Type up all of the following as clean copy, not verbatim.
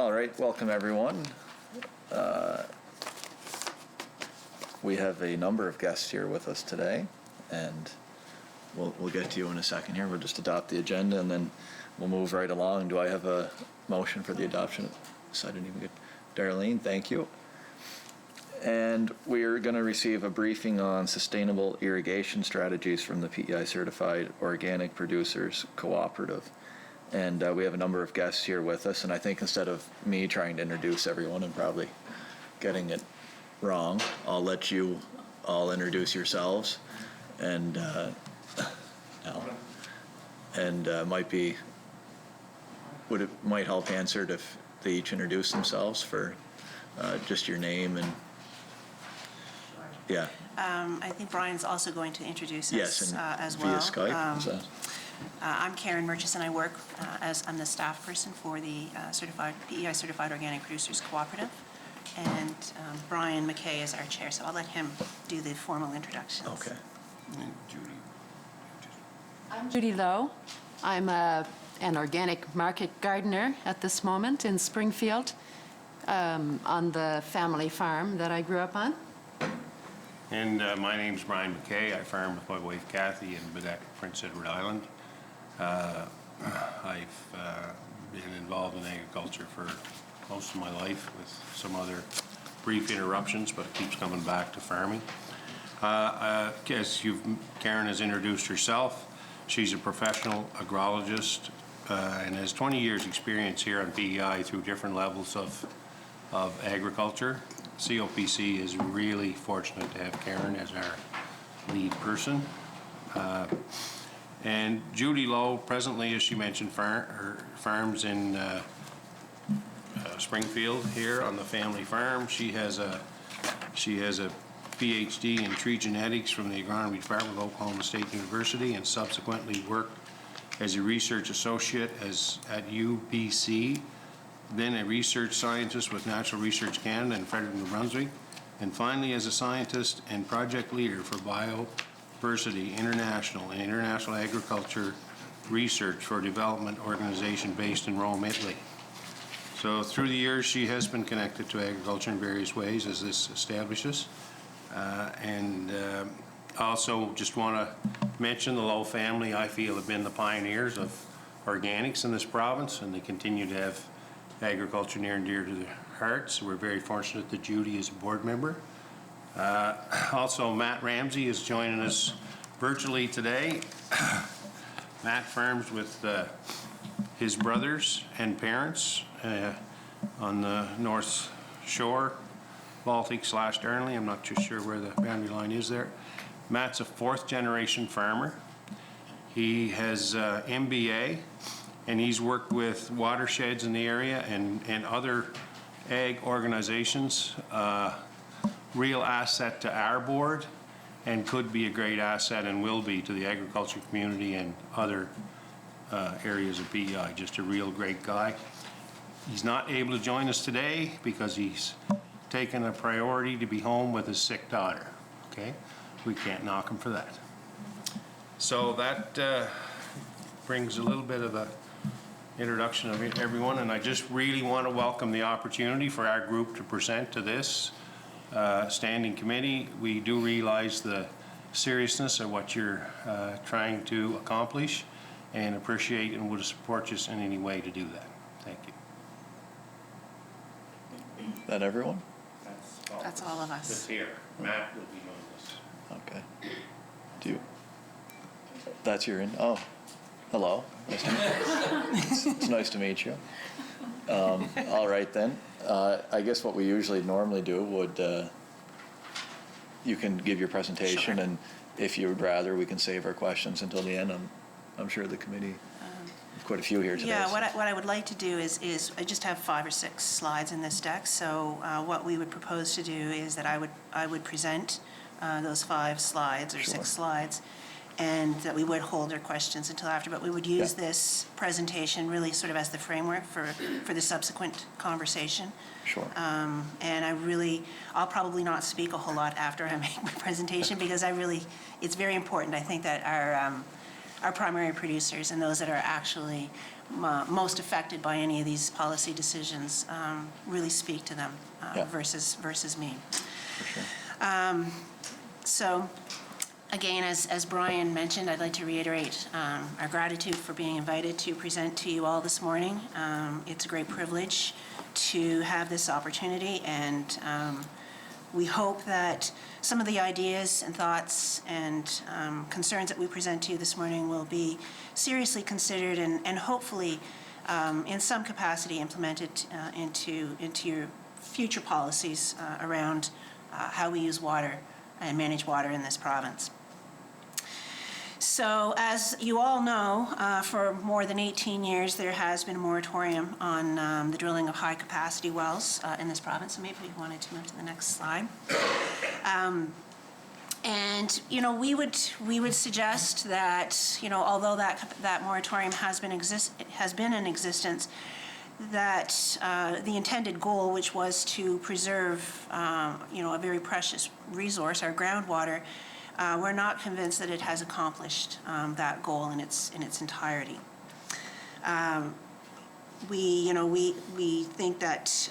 All right, welcome everyone. We have a number of guests here with us today, and we'll get to you in a second here. We'll just adopt the agenda and then we'll move right along. Do I have a motion for the adoption? So I didn't even get Darlene, thank you. And we're going to receive a briefing on sustainable irrigation strategies from the PEI Certified Organic Producers Cooperative. And we have a number of guests here with us, and I think instead of me trying to introduce everyone and probably getting it wrong, I'll let you all introduce yourselves, and might help answer it if they each introduce themselves for just your name and yeah. I think Brian's also going to introduce us as via well. Skype. I'm Karen Murchison. I work I'm the staff person for the PEI Certified Organic Producers Cooperative, and Brian McKay is our chair, so I'll let him do the formal introductions. Okay. And Judy. I'm Judy Lowe. I'm an organic market gardener at this moment in Springfield on the family farm that I grew up on. And my name's Brian McKay. I farm with my wife Kathy in Bedeck, Prince Edward Island. I've been involved in agriculture for most of my life with some other brief interruptions, but it keeps coming back to farming. As Karen has introduced herself, she's a professional agrologist and has 20 years experience here on PEI through different levels of agriculture. COPC is really fortunate to have Karen as our lead person. And Judy Lowe, presently, as she mentioned, farms in Springfield here on the family farm. She has a PhD in tree genetics from the Agronomy Department of Oklahoma State University, and subsequently worked as a research associate at UBC, then a research scientist with Natural Research Canada in Frederick, New Brunswick, and finally as a scientist and project leader for Biodiversity International, an international agriculture research for development organization based in Rome, Italy. So through the years, she has been connected to agriculture in various ways, as this establishes. Also just want to mention the Lowe family, I feel, have been the pioneers of organics in this province, and they continue to have agriculture near and dear to their hearts. We're very fortunate that Judy is a board member. Also, Matt Ramsey is joining us virtually today. Matt farms with his brothers and parents on the North Shore, Baltic/Darnley. I'm not too sure where the boundary line is there. Matt's a fourth generation farmer. He has MBA, and he's worked with watersheds in the area and other ag organizations. Real asset to our board, and could be a great asset and will be to the agriculture community and other areas of PEI. Just a real great guy. He's not able to join us today because he's taken a priority to be home with his sick daughter. Okay, we can't knock him for that. So that brings a little bit of a introduction of everyone, and I just really want to welcome the opportunity for our group to present to this standing committee. We do realize the seriousness of what you're trying to accomplish, and appreciate and would support you in any way to do that. Thank you. Is that everyone? That's all of us. That's here. Matt will be doing this. Okay. That's your oh, hello. Nice to meet you. It's nice to meet you. All right then. I guess what we normally do would, you can give your presentation, sure. And if you would rather, we can save our questions until the end. I'm sure the committee, quite a few here today. Yeah, what I would like to do is I just have 5 or 6 slides in this deck. So what we would propose to do is that I would present those 5 slides or sure. 6 slides, and that we would hold their questions until after, but we would use this presentation really sort of as the framework for the subsequent conversation. Sure. And I'll probably not speak a whole lot after I make my presentation, because it's very important. I think that our primary producers and those that are actually most affected by any of these policy decisions really speak to them Yeah. versus me. For sure. So, again, as Brian mentioned, I'd like to reiterate our gratitude for being invited to present to you all this morning. It's a great privilege to have this opportunity, and we hope that some of the ideas and thoughts and concerns that we present to you this morning will be seriously considered and hopefully in some capacity implemented into your future policies around how we use water and manage water in this province. So, as you all know, for more than 18 years, there has been a moratorium on the drilling of high-capacity wells in this province. So maybe we wanted to move to the next slide. And, we would suggest that, although that moratorium has been in existence, that the intended goal, which was to preserve, a very precious resource, our groundwater, we're not convinced that it has accomplished that goal in its entirety. We think that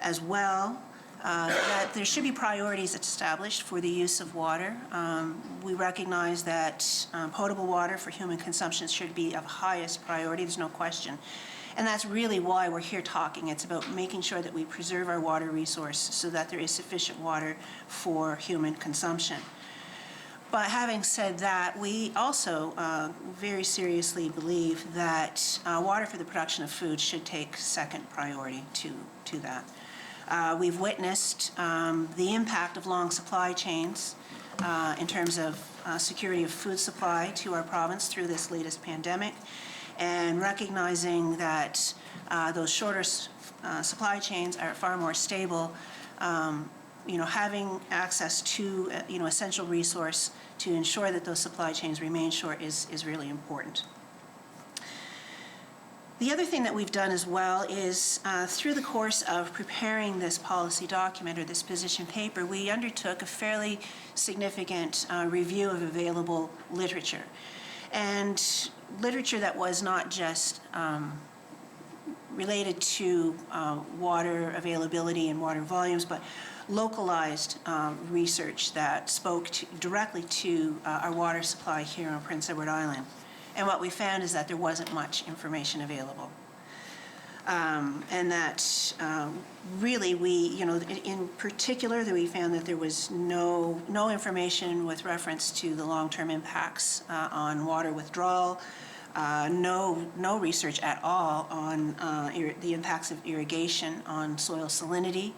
as well, that there should be priorities established for the use of water. We recognize that potable water for human consumption should be of highest priority, there's no question. And that's really why we're here talking. It's about making sure that we preserve our water resource so that there is sufficient water for human consumption. But having said that, we also very seriously believe that water for the production of food should take second priority to that. We've witnessed the impact of long supply chains in terms of security of food supply to our province through this latest pandemic, and recognizing that those shorter supply chains are far more stable. Having access to essential resource to ensure that those supply chains remain short is really important. The other thing that we've done as well is through the course of preparing this policy document or this position paper, we undertook a fairly significant review of available literature. And literature that was not just related to water availability and water volumes, but localized research that spoke directly to our water supply here on Prince Edward Island. And what we found is that there wasn't much information available. And that really in particular, that we found that there was no information with reference to the long-term impacts on water withdrawal, no research at all on the impacts of irrigation on soil salinity,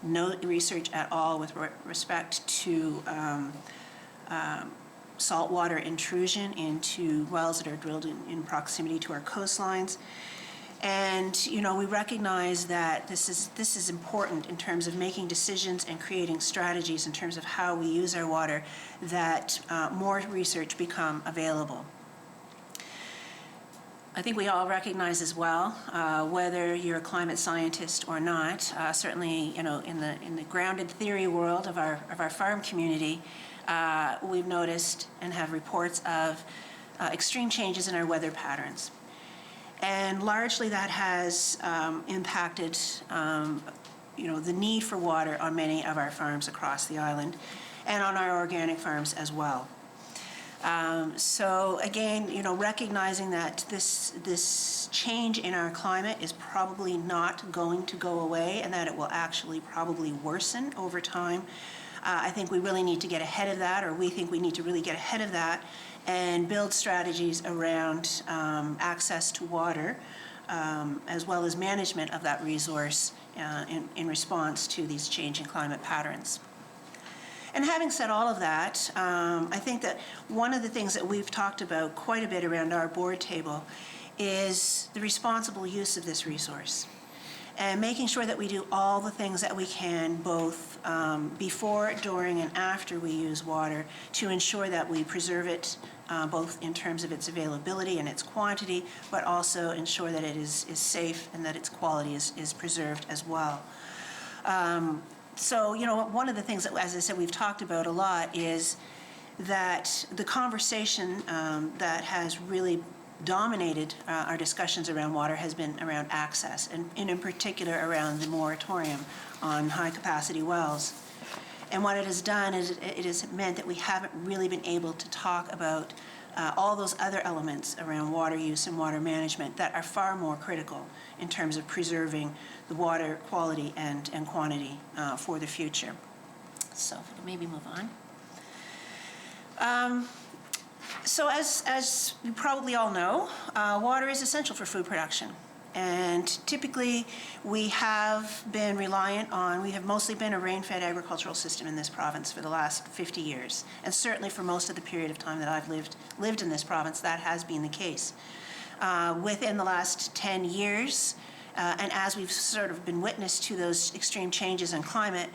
no research at all with respect to saltwater intrusion into wells that are drilled in proximity to our coastlines. And we recognize that this is important in terms of making decisions and creating strategies in terms of how we use our water, that more research become available. I think we all recognize as well, whether you're a climate scientist or not, certainly in the grounded theory world of our farm community, we've noticed and have reports of extreme changes in our weather patterns. And largely that has impacted the need for water on many of our farms across the island and on our organic farms as well. So again, recognizing that this change in our climate is probably not going to go away and that it will actually probably worsen over time, I think we really need to get ahead of that, or we think we need to really get ahead of that and build strategies around access to water, as well as management of that resource in response to these changing climate patterns. And having said all of that, I think that one of the things that we've talked about quite a bit around our board table is the responsible use of this resource and making sure that we do all the things that we can, both before, during, and after we use water, to ensure that we preserve it, both in terms of its availability and its quantity, but also ensure that it is safe and that its quality is preserved as well. So, one of the things that, as I said, we've talked about a lot is that the conversation that has really dominated our discussions around water has been around access, and in particular around the moratorium on high-capacity wells. And what it has done is it has meant that we haven't really been able to talk about all those other elements around water use and water management that are far more critical in terms of preserving the water quality and quantity for the future. So maybe move on. So as you probably all know, water is essential for food production. And typically, we have mostly been a rain-fed agricultural system in this province for the last 50 years. And certainly for most of the period of time that I've lived in this province, that has been the case. Within the last 10 years, and as we've sort of been witness to those extreme changes in climate,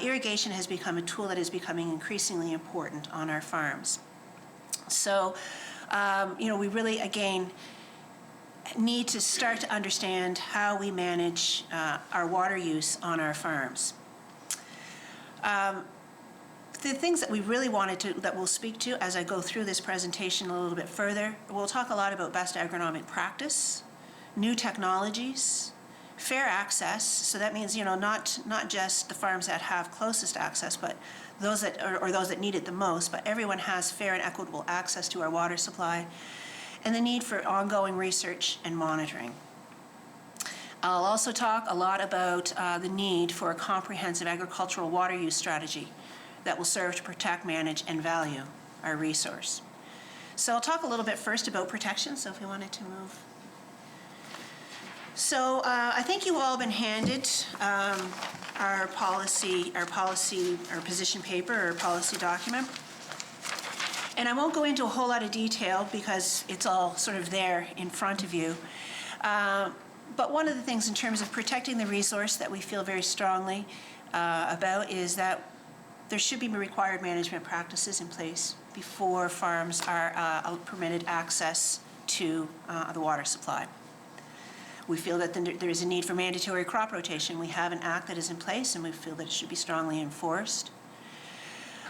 irrigation has become a tool that is becoming increasingly important on our farms. So, we really, again, need to start to understand how we manage our water use on our farms. The things that we really that we'll speak to as I go through this presentation a little bit further, we'll talk a lot about best agronomic practice, new technologies, fair access. So that means, not just the farms that have closest access, but those that need it the most, but everyone has fair and equitable access to our water supply, and the need for ongoing research and monitoring. I'll also talk a lot about the need for a comprehensive agricultural water use strategy that will serve to protect, manage, and value our resource. So I'll talk a little bit first about protection, so if you wanted to move. So I think you've all been handed our position paper, our policy document. And I won't go into a whole lot of detail because it's all sort of there in front of you. But one of the things in terms of protecting the resource that we feel very strongly about is that there should be required management practices in place before farms are permitted access to the water supply. We feel that there is a need for mandatory crop rotation. We have an act that is in place, and we feel that it should be strongly enforced.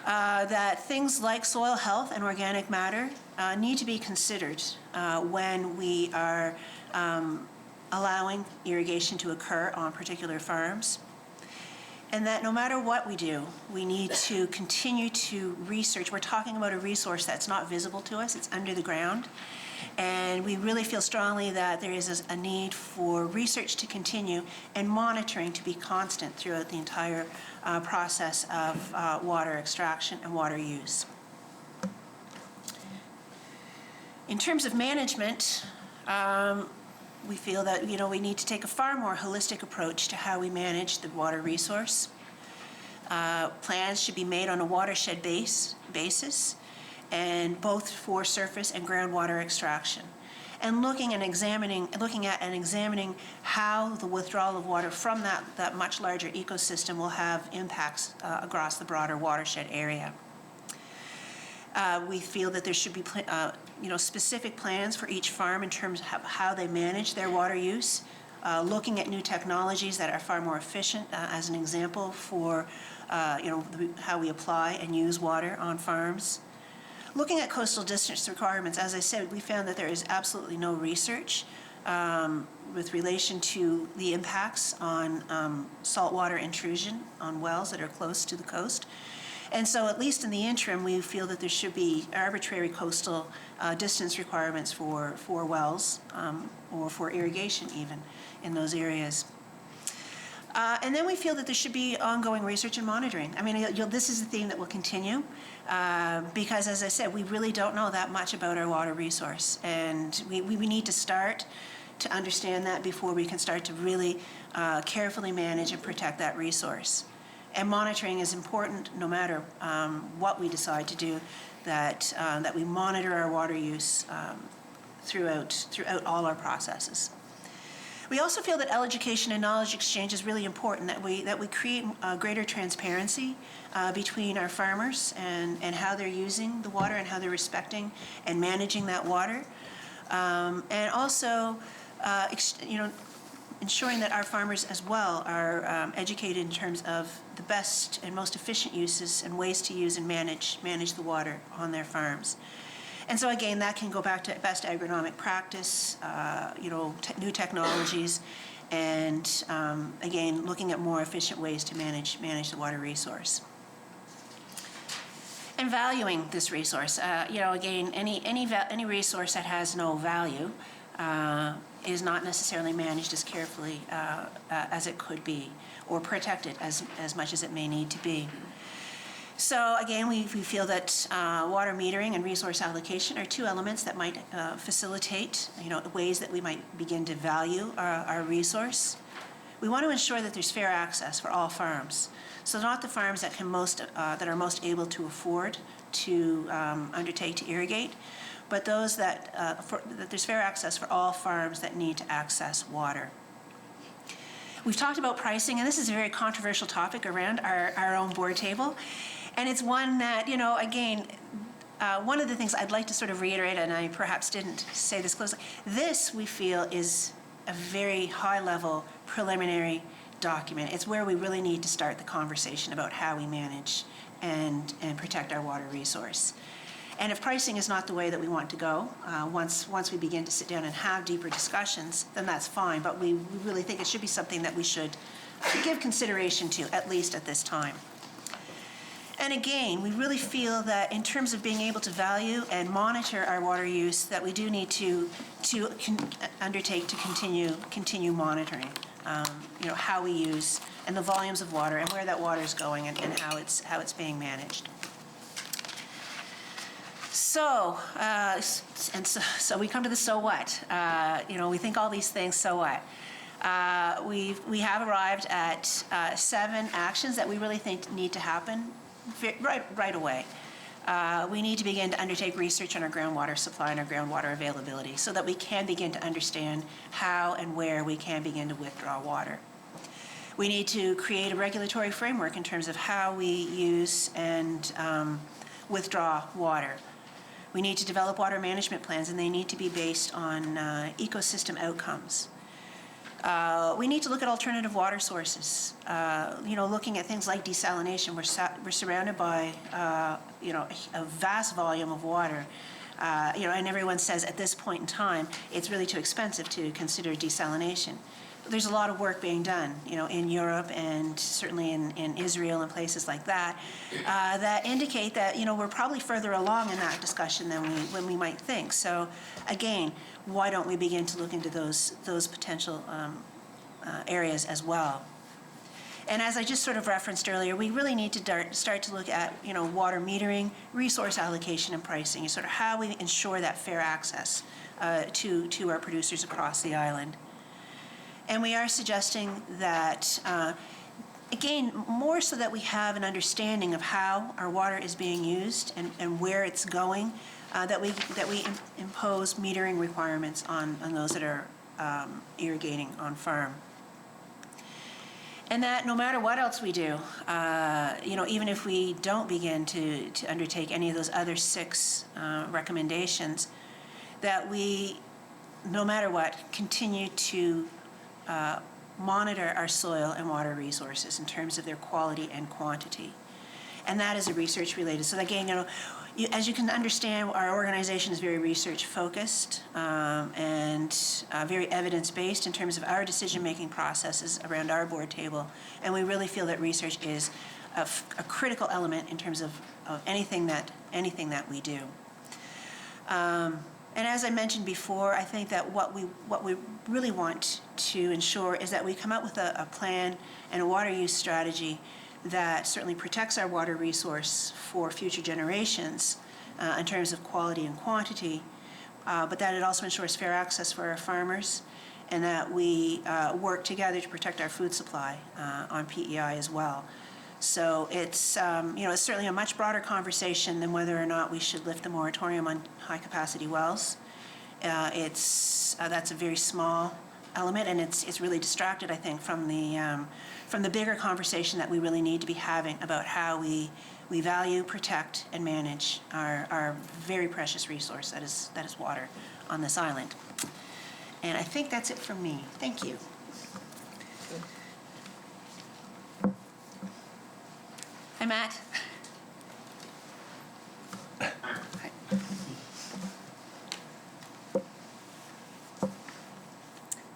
That things like soil health and organic matter need to be considered when we are allowing irrigation to occur on particular farms. And that no matter what we do, we need to continue to research. We're talking about a resource that's not visible to us, it's under the ground. And we really feel strongly that there is a need for research to continue and monitoring to be constant throughout the entire process of water extraction and water use. In terms of management, we feel that we need to take a far more holistic approach to how we manage the water resource. Plans should be made on a watershed basis, and both for surface and groundwater extraction, and looking at and examining how the withdrawal of water from that much larger ecosystem will have impacts across the broader watershed area. We feel that there should be specific plans for each farm in terms of how they manage their water use, looking at new technologies that are far more efficient, as an example for how we apply and use water on farms. Looking at coastal distance requirements, as I said, we found that there is absolutely no research with relation to the impacts on saltwater intrusion on wells that are close to the coast. And so at least in the interim, we feel that there should be arbitrary coastal distance requirements for wells or for irrigation even in those areas. And then we feel that there should be ongoing research and monitoring. I mean, this is a theme that will continue because, as I said, we really don't know that much about our water resource. And we need to start to understand that before we can start to really carefully manage and protect that resource. And monitoring is important no matter what we decide to do, that we monitor our water use throughout all our processes. We also feel that education and knowledge exchange is really important, that we create greater transparency between our farmers and how they're using the water and how they're respecting and managing that water. And also, ensuring that our farmers as well are educated in terms of the best and most efficient uses and ways to use and manage the water on their farms. And so again, that can go back to best agronomic practice, new technologies, and again, looking at more efficient ways to manage the water resource. And valuing this resource, again, any resource that has no value is not necessarily managed as carefully as it could be, or protected as much as it may need to be. So again, we feel that water metering and resource allocation are two elements that might facilitate, ways that we might begin to value our resource. We want to ensure that there's fair access for all farms. So not the farms that that are most able to afford to undertake to irrigate, but those that there's fair access for all farms that need to access water. We've talked about pricing, and this is a very controversial topic around our own board table. And it's one that, again, one of the things I'd like to sort of reiterate, and I perhaps didn't say this closely, this we feel is a very high-level preliminary document. It's where we really need to start the conversation about how we manage and protect our water resource. And if pricing is not the way that we want to go, once we begin to sit down and have deeper discussions, then that's fine. But we really think it should be something that we should give consideration to, at least at this time. And again, we really feel that in terms of being able to value and monitor our water use, that we do need to undertake to continue monitoring, how we use and the volumes of water and where that water is going and how it's being managed. So we come to the so what. We think all these things, so what? We have arrived at 7 actions that we really think need to happen right away. We need to begin to undertake research on our groundwater supply and our groundwater availability so that we can begin to understand how and where we can begin to withdraw water. We need to create a regulatory framework in terms of how we use and withdraw water. We need to develop water management plans, and they need to be based on ecosystem outcomes. We need to look at alternative water sources. Looking at things like desalination. We're surrounded by a vast volume of water. And everyone says at this point in time it's really too expensive to consider desalination. There's a lot of work being done, in Europe and certainly in Israel and places like that, that indicate that, we're probably further along in that discussion than we might think. So, again, why don't we begin to look into those potential areas as well? And as I just sort of referenced earlier, we really need to start to look at, water metering, resource allocation, and pricing, sort of how we ensure that fair access to our producers across the island. And we are suggesting that, again, more so that we have an understanding of how our water is being used and where it's going, that we impose metering requirements on those that are irrigating on farm. And that no matter what else we do, even if we don't begin to undertake any of those other 6 recommendations, that we, no matter what, continue to monitor our soil and water resources in terms of their quality and quantity. And that is a research related. So again, as you can understand, our organization is very research focused and very evidence based in terms of our decision-making processes around our board table. And we really feel that research is a critical element in terms of anything that we do. And as I mentioned before, I think that what we really want to ensure is that we come up with a plan and a water use strategy that certainly protects our water resource for future generations in terms of quality and quantity, but that it also ensures fair access for our farmers, and that we work together to protect our food supply on PEI as well. So it's it's certainly a much broader conversation than whether or not we should lift the moratorium on high-capacity wells. That's a very small element, and it's really distracted, I think, from the bigger conversation that we really need to be having about how we value, protect, and manage our very precious resource that is water on this island. And I think that's it from me. Thank you. Hi, Matt.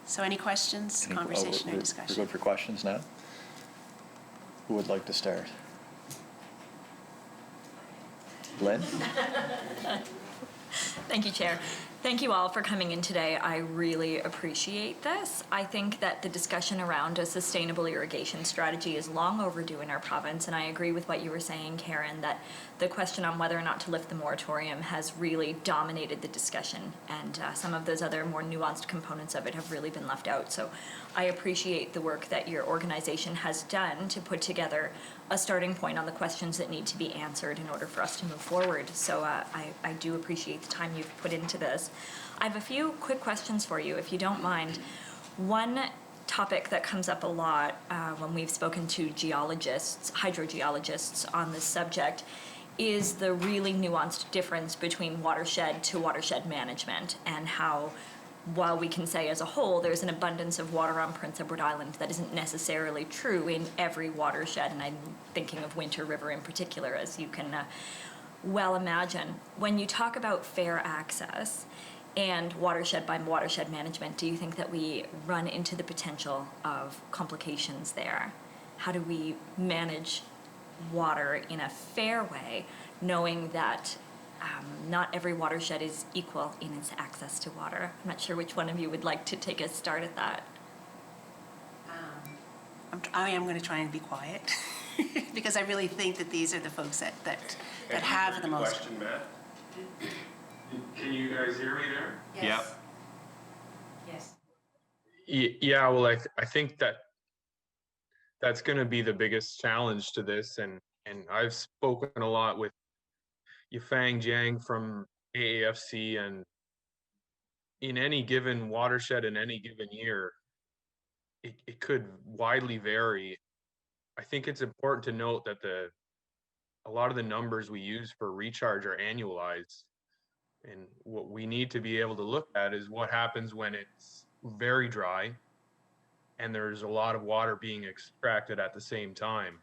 So any questions, conversation, or We're discussion? good for questions now? Who would like to start? Lynn? Thank you, Chair. Thank you all for coming in today. I really appreciate this. I think that the discussion around a sustainable irrigation strategy is long overdue in our province, and I agree with what you were saying, Karen, that the question on whether or not to lift the moratorium has really dominated the discussion, and some of those other more nuanced components of it have really been left out. So I appreciate the work that your organization has done to put together a starting point on the questions that need to be answered in order for us to move forward. So I do appreciate the time you've put into this. I have a few quick questions for you, if you don't mind. One topic that comes up a lot when we've spoken to geologists, hydrogeologists on this subject, is the really nuanced difference between watershed to watershed management, and how, while we can say as a whole there's an abundance of water on Prince Edward Island, that isn't necessarily true in every watershed, and I'm thinking of Winter River in particular, as you can well imagine. When you talk about fair access and watershed by watershed management, do you think that we run into the potential of complications there? How do we manage water in a fair way, knowing that not every watershed is equal in its access to water? I'm not sure which one of you would like to take a start at that. I am going to try and be quiet because I really think that these are the folks that have the most. Question, Matt. Can you guys hear me there? Yep. Yes. Yeah, well, I think that's going to be the biggest challenge to this, and I've spoken a lot with Yifang Jiang from AAFC, and in any given watershed in any given year, it could widely vary. I think it's important to note that a lot of the numbers we use for recharge are annualized. And what we need to be able to look at is what happens when it's very dry and there's a lot of water being extracted at the same time.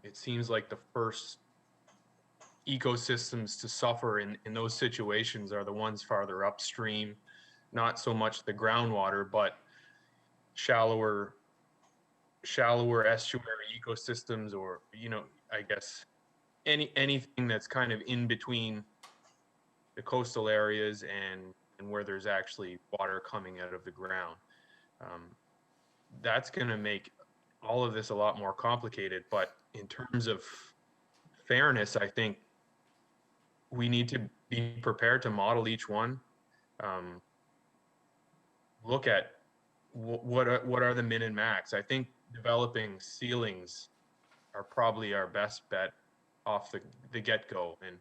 It seems like the first ecosystems to suffer in those situations are the ones farther upstream, not so much the groundwater, but shallower estuary ecosystems, or, I guess anything that's kind of in between the coastal areas and where there's actually water coming out of the ground. That's going to make all of this a lot more complicated. But in terms of fairness, I think we need to be prepared to model each one. Look at what are the min and max. I think developing ceilings are probably our best bet off the get-go. And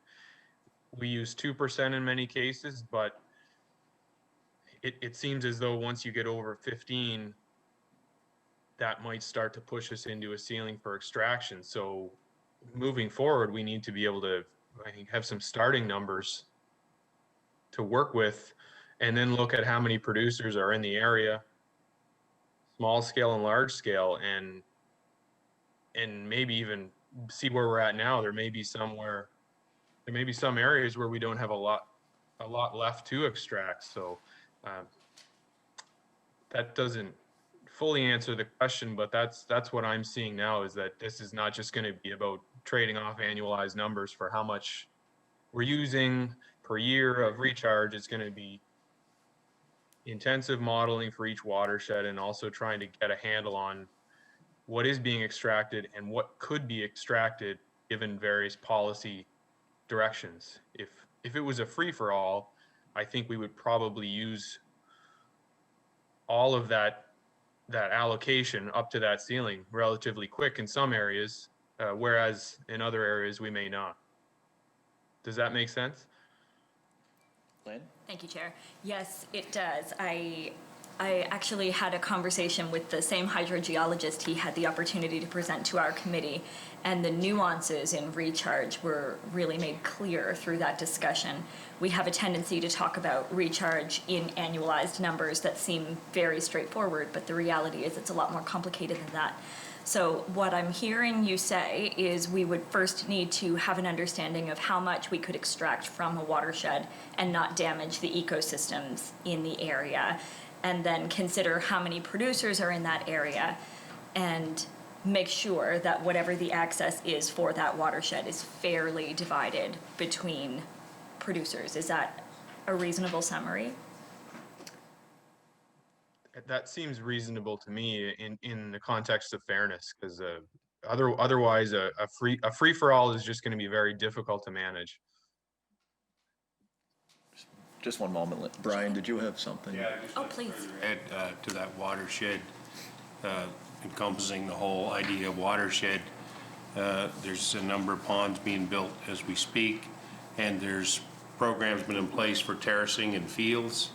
we use 2% in many cases, but it seems as though once you get over 15, that might start to push us into a ceiling for extraction. So moving forward, we need to be able to, I think, have some starting numbers to work with, and then look at how many producers are in the area, small scale and large scale, and maybe even see where we're at now. There may be some areas where we don't have a lot left to extract. So that doesn't fully answer the question, but that's what I'm seeing now, is that this is not just going to be about trading off annualized numbers for how much we're using per year of recharge. It's going to be intensive modeling for each watershed, and also trying to get a handle on what is being extracted and what could be extracted given various policy directions. If it was a free-for-all, I think we would probably use all of that allocation up to that ceiling relatively quick in some areas, whereas in other areas we may not. Does that make sense? Lynn? Thank you, Chair. Yes, it does. I actually had a conversation with the same hydrogeologist he had the opportunity to present to our committee, and the nuances in recharge were really made clear through that discussion. We have a tendency to talk about recharge in annualized numbers that seem very straightforward, but the reality is it's a lot more complicated than that. So what I'm hearing you say is we would first need to have an understanding of how much we could extract from a watershed and not damage the ecosystems in the area, and then consider how many producers are in that area and make sure that whatever the access is for that watershed is fairly divided between producers. Is that a reasonable summary? That seems reasonable to me in the context of fairness, because otherwise a free for all is just going to be very difficult to manage. Just one moment. Brian, did you have something? Oh, please. Add to that watershed, encompassing the whole idea of watershed. There's a number of ponds being built as we speak, and there's programs been in place for terracing in fields.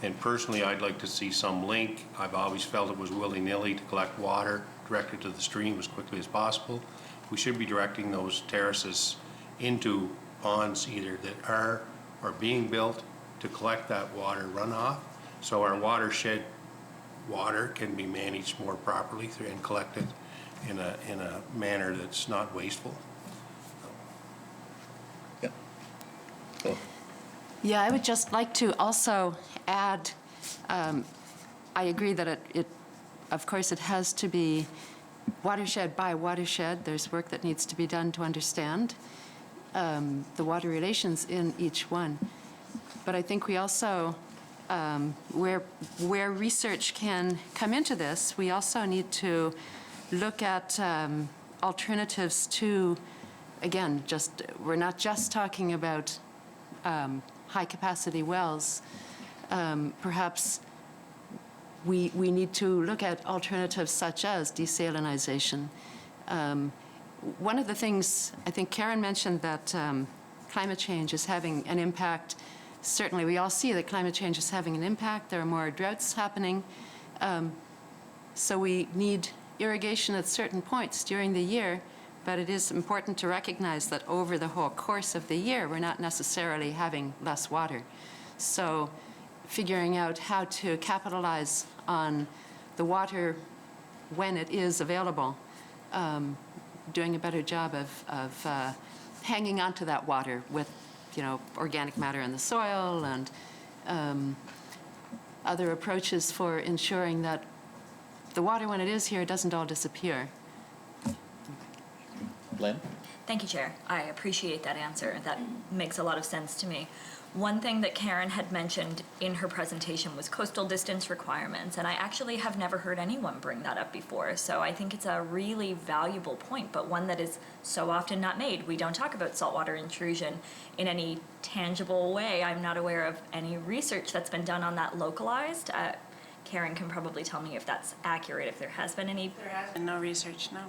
And personally, I'd like to see some link. I've always felt it was willy-nilly to collect water directed to the stream as quickly as possible. We should be directing those terraces into ponds either that are or being built to collect that water runoff, so our watershed water can be managed more properly and collected in a manner that's not wasteful. Yeah. Cool. Yeah, I would just like to also add, I agree that it, of course, it has to be watershed by watershed. There's work that needs to be done to understand the water relations in each one. But I think we also, where research can come into this, we also need to look at alternatives to, again, we're not just talking about high-capacity wells. Perhaps we need to look at alternatives such as desalinization. One of the things, I think Karen mentioned that climate change is having an impact. Certainly, we all see that climate change is having an impact. There are more droughts happening. So we need irrigation at certain points during the year, but it is important to recognize that over the whole course of the year, we're not necessarily having less water. So figuring out how to capitalize on the water when it is available, doing a better job of hanging on to that water with, organic matter in the soil and other approaches for ensuring that the water, when it is here, doesn't all disappear. Lynn? Thank you, Chair. I appreciate that answer. That makes a lot of sense to me. One thing that Karen had mentioned in her presentation was coastal distance requirements, and I actually have never heard anyone bring that up before. So I think it's a really valuable point, but one that is so often not made. We don't talk about saltwater intrusion in any tangible way. I'm not aware of any research that's been done on that localized. Karen can probably tell me if that's accurate, if there has been any. There has been no research, no.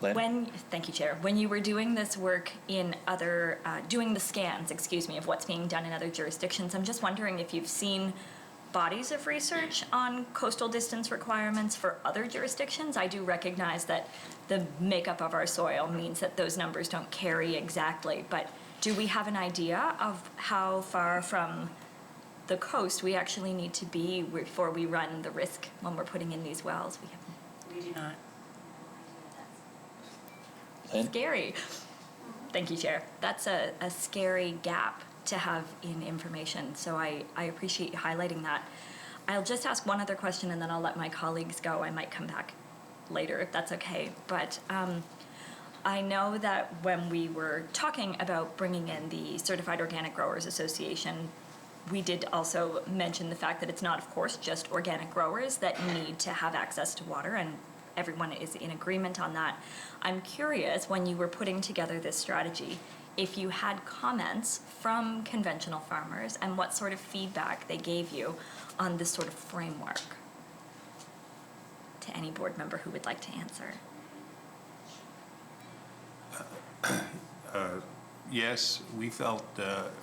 Lynn? Thank you, Chair. When you were doing this work in other, doing the scans, of what's being done in other jurisdictions, I'm just wondering if you've seen bodies of research on coastal distance requirements for other jurisdictions. I do recognize that the makeup of our soil means that those numbers don't carry exactly, but do we have an idea of how far from the coast we actually need to be before we run the risk when we're putting in these wells? We do not. Lynn? Scary. Thank you, Chair. That's a scary gap to have in information, so I appreciate you highlighting that. I'll just ask one other question and then I'll let my colleagues go. I might come back later if that's okay. But I know that when we were talking about bringing in the Certified Organic Growers Association, we did also mention the fact that it's not, of course, just organic growers that need to have access to water, and everyone is in agreement on that. I'm curious, when you were putting together this strategy, if you had comments from conventional farmers and what sort of feedback they gave you on this sort of framework. To any board member who would like to answer. Yes, we felt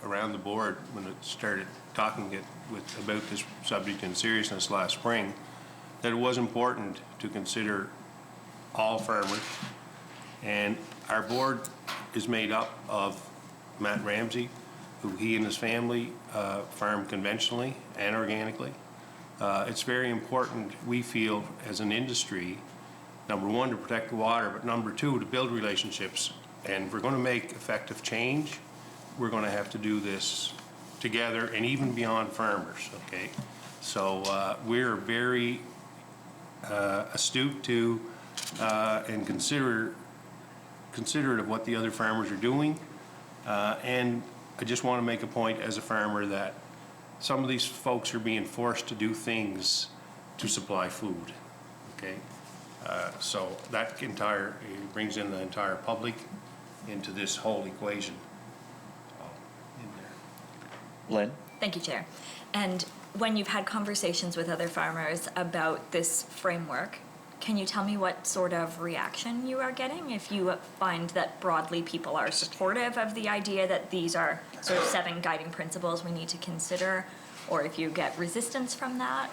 around the board when it started talking about this subject in seriousness last spring that it was important to consider all farmers. And our board is made up of Matt Ramsey, who he and his family farm conventionally and organically. It's very important, we feel, as an industry, number one, to protect the water, but number two, to build relationships. And if we're going to make effective change, we're going to have to do this together and even beyond farmers, okay? So we're very astute to and considerate of what the other farmers are doing. And I just want to make a point as a farmer that some of these folks are being forced to do things to supply food, okay? So that it brings in the entire public into this whole equation. In there. Lynn? Thank you, Chair. And when you've had conversations with other farmers about this framework, can you tell me what sort of reaction you are getting? If you find that broadly people are supportive of the idea that these are sort of 7 guiding principles we need to consider, or if you get resistance from that?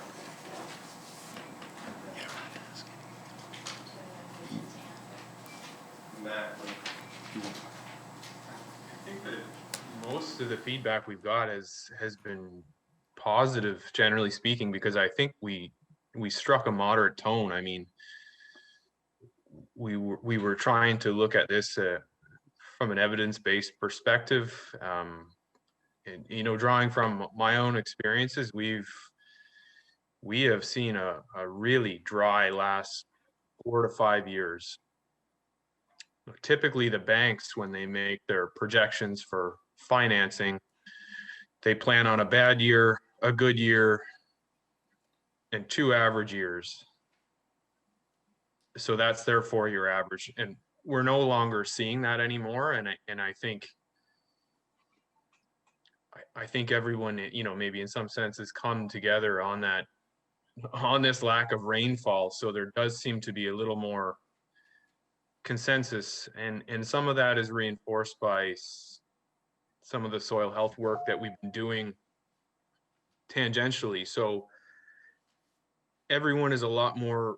I think that most of the feedback we've got has been positive, generally speaking, because I think we struck a moderate tone. I mean, we were trying to look at this from an evidence-based perspective, and drawing from my own experiences, we have seen a really dry last 4 to 5 years. Typically, the banks, when they make their projections for financing, they plan on a bad year, a good year, and 2 average years. So that's their 4-year average, and we're no longer seeing that anymore. And I think everyone, maybe in some sense, has come together on this lack of rainfall. So there does seem to be a little more consensus, and some of that is reinforced by some of the soil health work that we've been doing tangentially. So everyone is a lot more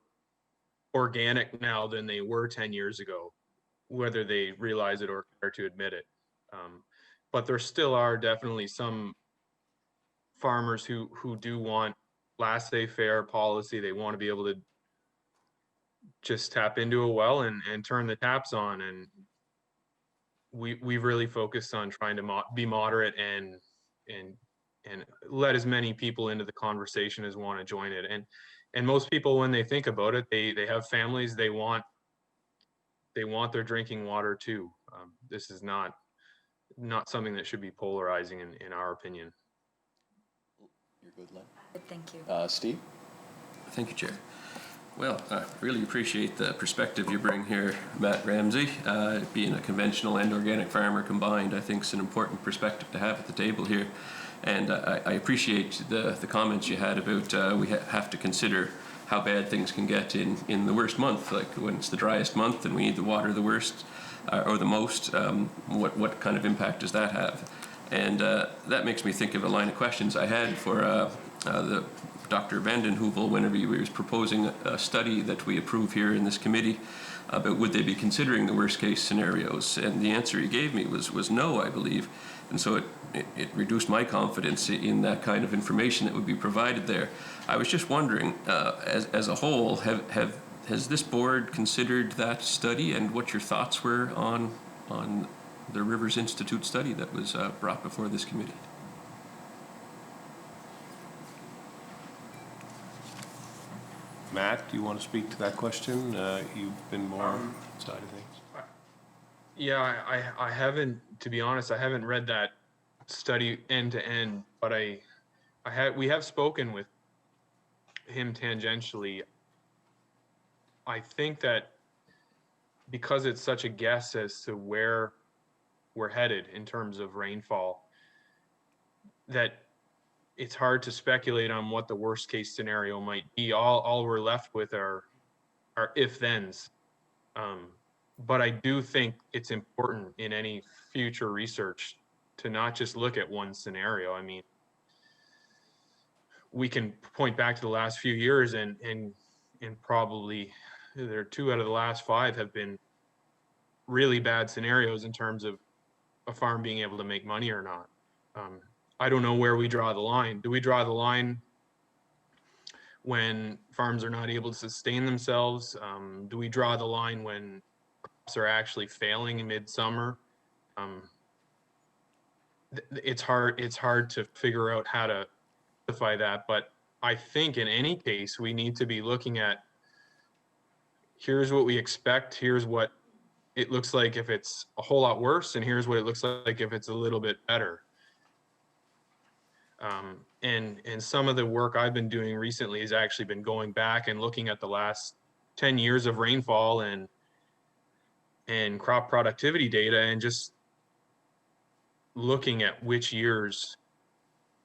organic now than they were 10 years ago, whether they realize it or care to admit it. But there still are definitely some farmers who do want laissez-faire policy. They want to be able to just tap into a well and turn the taps on. And we've really focused on trying to be moderate and let as many people into the conversation as want to join it. And most people, when they think about it, they have families, they want their drinking water too. This is not something that should be polarizing in our opinion. You're good, Lynn. Thank you. Steve? Thank you, Chair. Well, I really appreciate the perspective you bring here, Matt Ramsey. Being a conventional and organic farmer combined, I think is an important perspective to have at the table here. And I appreciate the comments you had about we have to consider how bad things can get in the worst month, like when it's the driest month and we need the water the worst or the most. What kind of impact does that have? And that makes me think of a line of questions I had for the Dr. Vanden Heuvel whenever he was proposing a study that we approve here in this committee about would they be considering the worst case scenarios, and the answer he gave me was no, I believe. And so it reduced my confidence in that kind of information that would be provided there. I was just wondering, as a whole, has this board considered that study and what your thoughts were on the Rivers Institute study that was brought before this committee? Matt, do you want to speak to that question? You've been more on the side of things. Yeah, I haven't, to be honest, I haven't read that study end to end, but we have spoken with him tangentially. I think that because it's such a guess as to where we're headed in terms of rainfall, that it's hard to speculate on what the worst case scenario might be. All we're left with are if-thens. But I do think it's important in any future research to not just look at one scenario. I mean, we can point back to the last few years and probably there are 2 out of the last 5 have been really bad scenarios in terms of a farm being able to make money or not. I don't know where we draw the line. Do we draw the line when farms are not able to sustain themselves? Do we draw the line when crops are actually failing in midsummer? It's hard to figure out how to justify that, but I think in any case, we need to be looking at, here's what we expect, here's what it looks like if it's a whole lot worse, and here's what it looks like if it's a little bit better. And some of the work I've been doing recently has actually been going back and looking at the last 10 years of rainfall and crop productivity data, and just looking at which years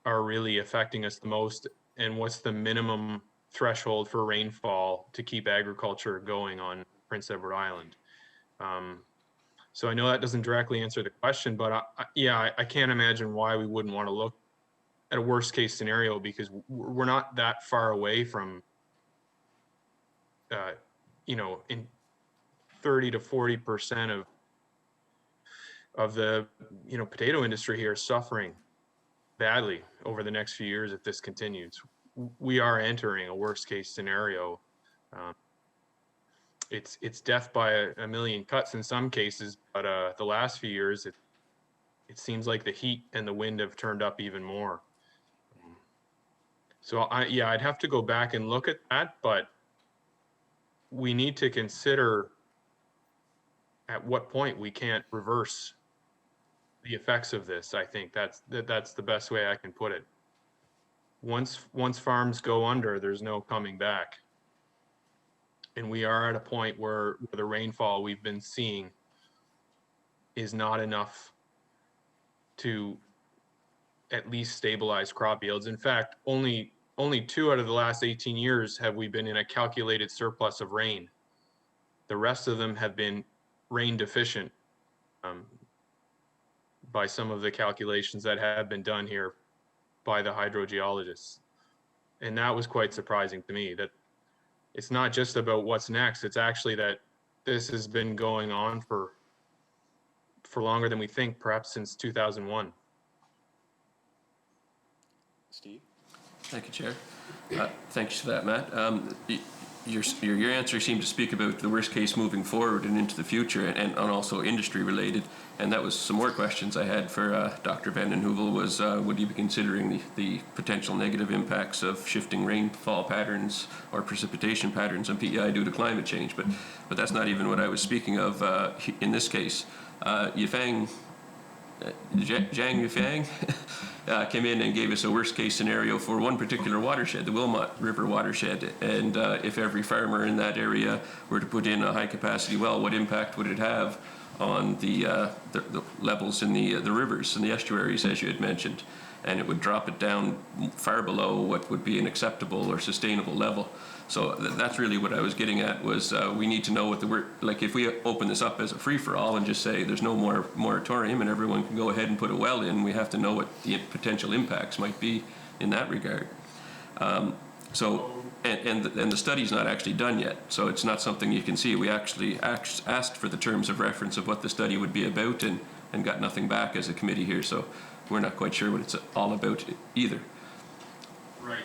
are really affecting us the most, and what's the minimum threshold for rainfall to keep agriculture going on Prince Edward Island. So I know that doesn't directly answer the question, but I can't imagine why we wouldn't want to look at a worst case scenario, because we're not that far away from, in 30 to 40% of the, potato industry here suffering badly over the next few years if this continues. We are entering a worst case scenario. It's death by a million cuts in some cases, but the last few years, it seems like the heat and the wind have turned up even more. So I'd have to go back and look at that, but we need to consider at what point we can't reverse the effects of this. I think that's the best way I can put it. Once farms go under, there's no coming back. And we are at a point where the rainfall we've been seeing is not enough to at least stabilize crop yields. In fact, only 2 out of the last 18 years have we been in a calculated surplus of rain. The rest of them have been rain deficient, by some of the calculations that have been done here by the hydrogeologists. And that was quite surprising to me, that it's not just about what's next, it's actually that this has been going on for longer than we think, perhaps since 2001. Steve? Thank you, Chair. Thanks for that, Matt. Your answer seemed to speak about the worst case moving forward and into the future, and also industry related. And that was some more questions I had for Dr. Van den Heuvel was, would you be considering the potential negative impacts of shifting rainfall patterns or precipitation patterns on PEI due to climate change? But that's not even what I was speaking of in this case. Yifang, Zhang Yifang came in and gave us a worst case scenario for one particular watershed, the Wilmot River watershed. And if every farmer in that area were to put in a high capacity well, what impact would it have on the levels in the rivers and the estuaries, as you had mentioned? And it would drop it down far below what would be an acceptable or sustainable level. So that's really what I was getting at, was we need to know what like if we open this up as a free-for-all and just say there's no more moratorium and everyone can go ahead and put a well in, we have to know what the potential impacts might be in that regard. And the study's not actually done yet, so it's not something you can see. We actually asked for the terms of reference of what the study would be about and got nothing back as a committee here, so we're not quite sure what it's all about either. Right.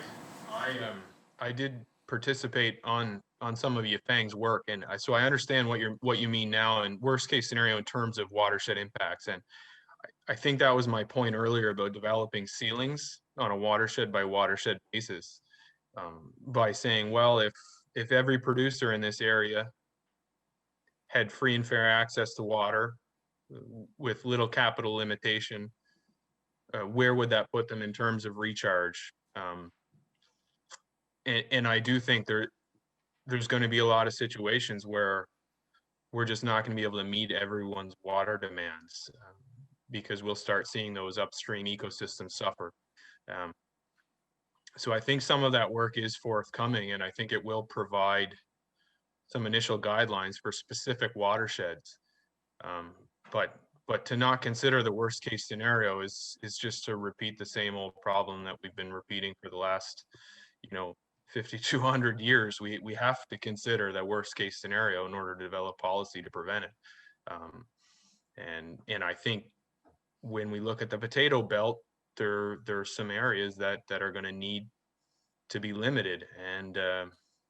I did participate on some of Yifang's work, and so I understand what you mean now, and worst case scenario in terms of watershed impacts. And I think that was my point earlier about developing ceilings on a watershed by watershed basis, by saying, well, if every producer in this area had free and fair access to water with little capital limitation, where would that put them in terms of recharge? And I do think there's going to be a lot of situations where we're just not going to be able to meet everyone's water demands, because we'll start seeing those upstream ecosystems suffer. So I think some of that work is forthcoming, and I think it will provide some initial guidelines for specific watersheds. But to not consider the worst case scenario is just to repeat the same old problem that we've been repeating for the last, 5,200 years. We have to consider that worst case scenario in order to develop policy to prevent it. And I think when we look at the potato belt, there's some areas that are going to need to be limited, and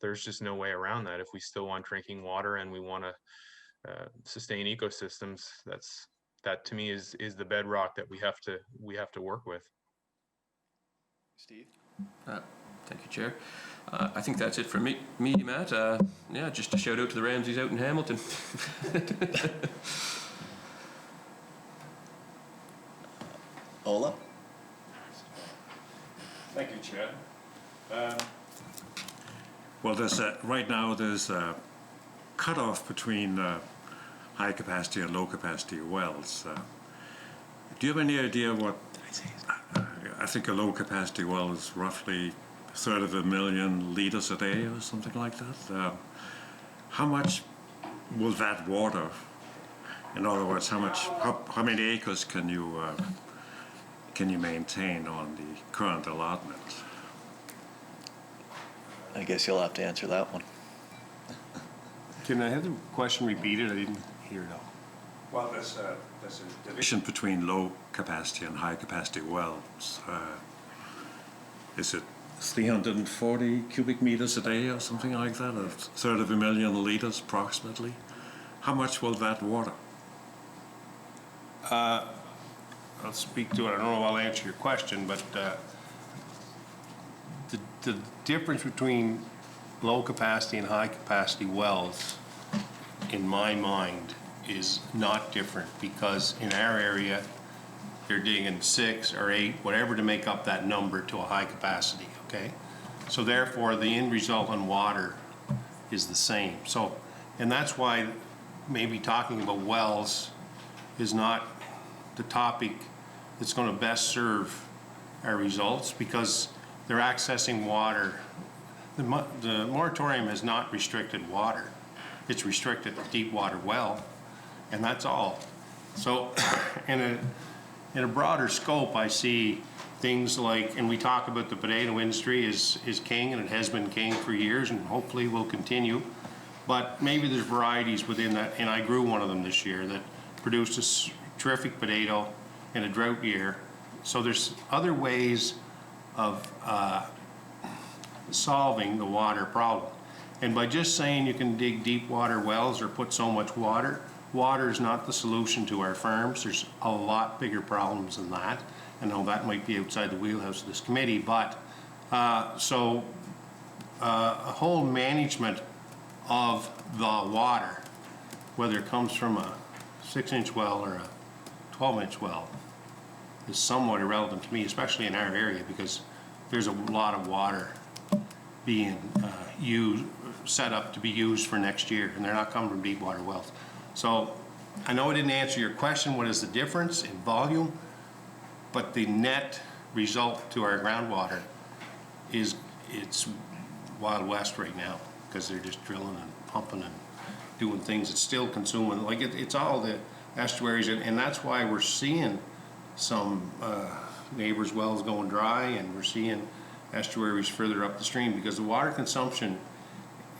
there's just no way around that. If we still want drinking water and we want to sustain ecosystems, that to me is the bedrock that we have to work with. Steve? Thank you, Chair. I think that's it from me, Matt. Yeah, just a shout out to the Ramseys out in Hamilton. Ola? Thank you, Chair. Well, right now there's a cutoff between high capacity and low capacity wells. Do you have any idea what? I think a low capacity well is roughly 1/3 liters a day or something like that. How much will that water? In other words, how many acres can you maintain on the current allotment? I guess you'll have to answer that one. Can I have the question repeated? I didn't hear it all. Well, there's a division between low capacity and high capacity wells. Is it 340 cubic meters a day or something like that, or 1/3 liters approximately? How much will that water? I'll speak to it. I don't know if I'll answer your question, but the difference between low capacity and high capacity wells, in my mind, is not different, because in our area, they're digging 6 or 8, whatever, to make up that number to a high capacity, okay? So therefore, the end result on water is the same. So, and that's why maybe talking about wells is not the topic that's going to best serve our results, because they're accessing water. The moratorium has not restricted water. It's restricted the deep water well, and that's all. So in a broader scope, I see things like, and we talk about the potato industry is king, and it has been king for years, and hopefully will continue. But maybe there's varieties within that, and I grew one of them this year that produced a terrific potato in a drought year. So there's other ways of solving the water problem. And by just saying you can dig deep water wells or put so much water, water is not the solution to our farms. There's a lot bigger problems than that. I know that might be outside the wheelhouse of this committee, but a whole management of the water, whether it comes from a 6-inch well or a 12-inch well, is somewhat irrelevant to me, especially in our area, because there's a lot of water being set up to be used for next year, and they're not coming from deep water wells. So I know I didn't answer your question, what is the difference in volume, but the net result to our groundwater it's Wild West right now, because they're just drilling and pumping and doing things that's still consuming. Like it's all the estuaries, and that's why we're seeing some neighbors' wells going dry, and we're seeing estuaries further up the stream, because the water consumption,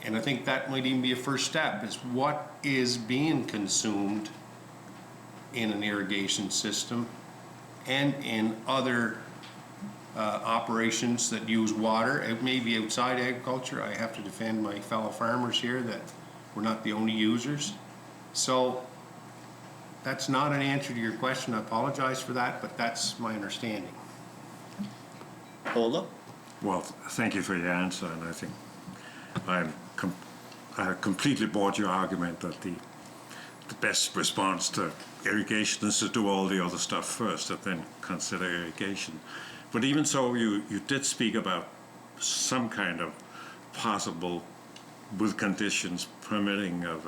and I think that might even be a first step, is what is being consumed in an irrigation system and in other operations that use water. It may be outside agriculture. I have to defend my fellow farmers here that we're not the only users. So that's not an answer to your question. I apologize for that, but that's my understanding. Ola? Well, thank you for your answer, and I think I completely bought your argument that the best response to irrigation is to do all the other stuff first and then consider irrigation. But even so, you did speak about some kind of possible, with conditions permitting, of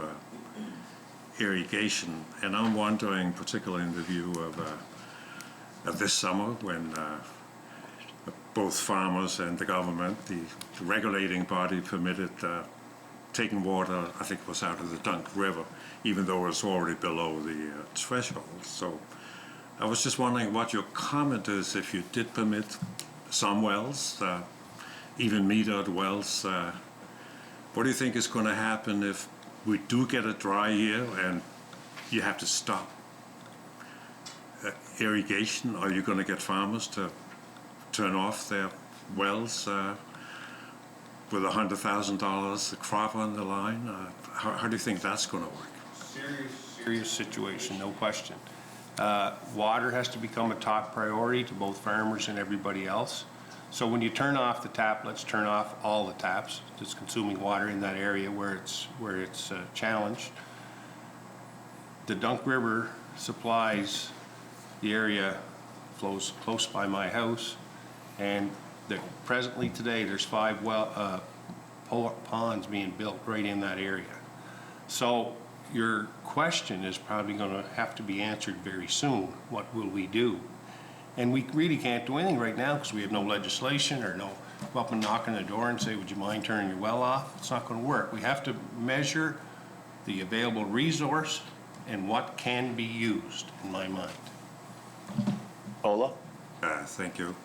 irrigation, and I'm wondering, particularly in the view of this summer, when both farmers and the government, the regulating body, permitted taking water, I think it was out of the Dunk River, even though it was already below the threshold. So I was just wondering what your comment is if you did permit some wells, even metered wells. What do you think is going to happen if we do get a dry year and you have to stop irrigation? Are you going to get farmers to turn off their wells with $100,000 a crop on the line? How do you think that's going to work? Serious situation, no question. Water has to become a top priority to both farmers and everybody else. So when you turn off the tap, let's turn off all the taps that's consuming water in that area where it's challenged. The Dunk River supplies the area, flows close by my house, and presently today there's 5 ponds being built right in that area. So your question is probably going to have to be answered very soon. What will we do? And we really can't do anything right now because we have no legislation or no go up and knock on the door and say, would you mind turning your well off? It's not going to work. We have to measure the available resource and what can be used, in my mind. Ola? Thank you.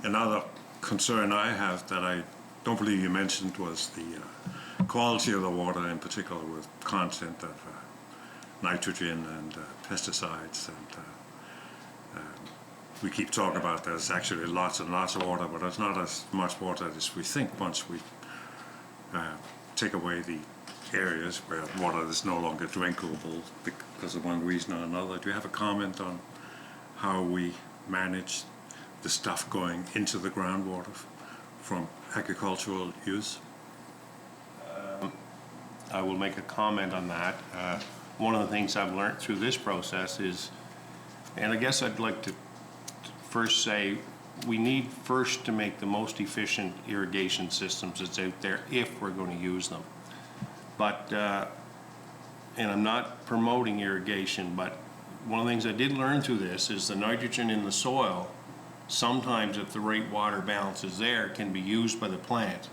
Another concern I have that I don't believe you mentioned was the quality of the water, in particular with content of nitrogen and pesticides. And we keep talking about there's actually lots and lots of water, but there's not as much water as we think once we take away the areas where water is no longer drinkable because of one reason or another. Do you have a comment on how we manage the stuff going into the groundwater from agricultural use? I will make a comment on that. One of the things I've learned through this process is, and I guess I'd like to first say, we need first to make the most efficient irrigation systems that's out there if we're going to use them. But, and I'm not promoting irrigation, but one of the things I did learn through this is the nitrogen in the soil, sometimes if the right water balance is there, can be used by the plant.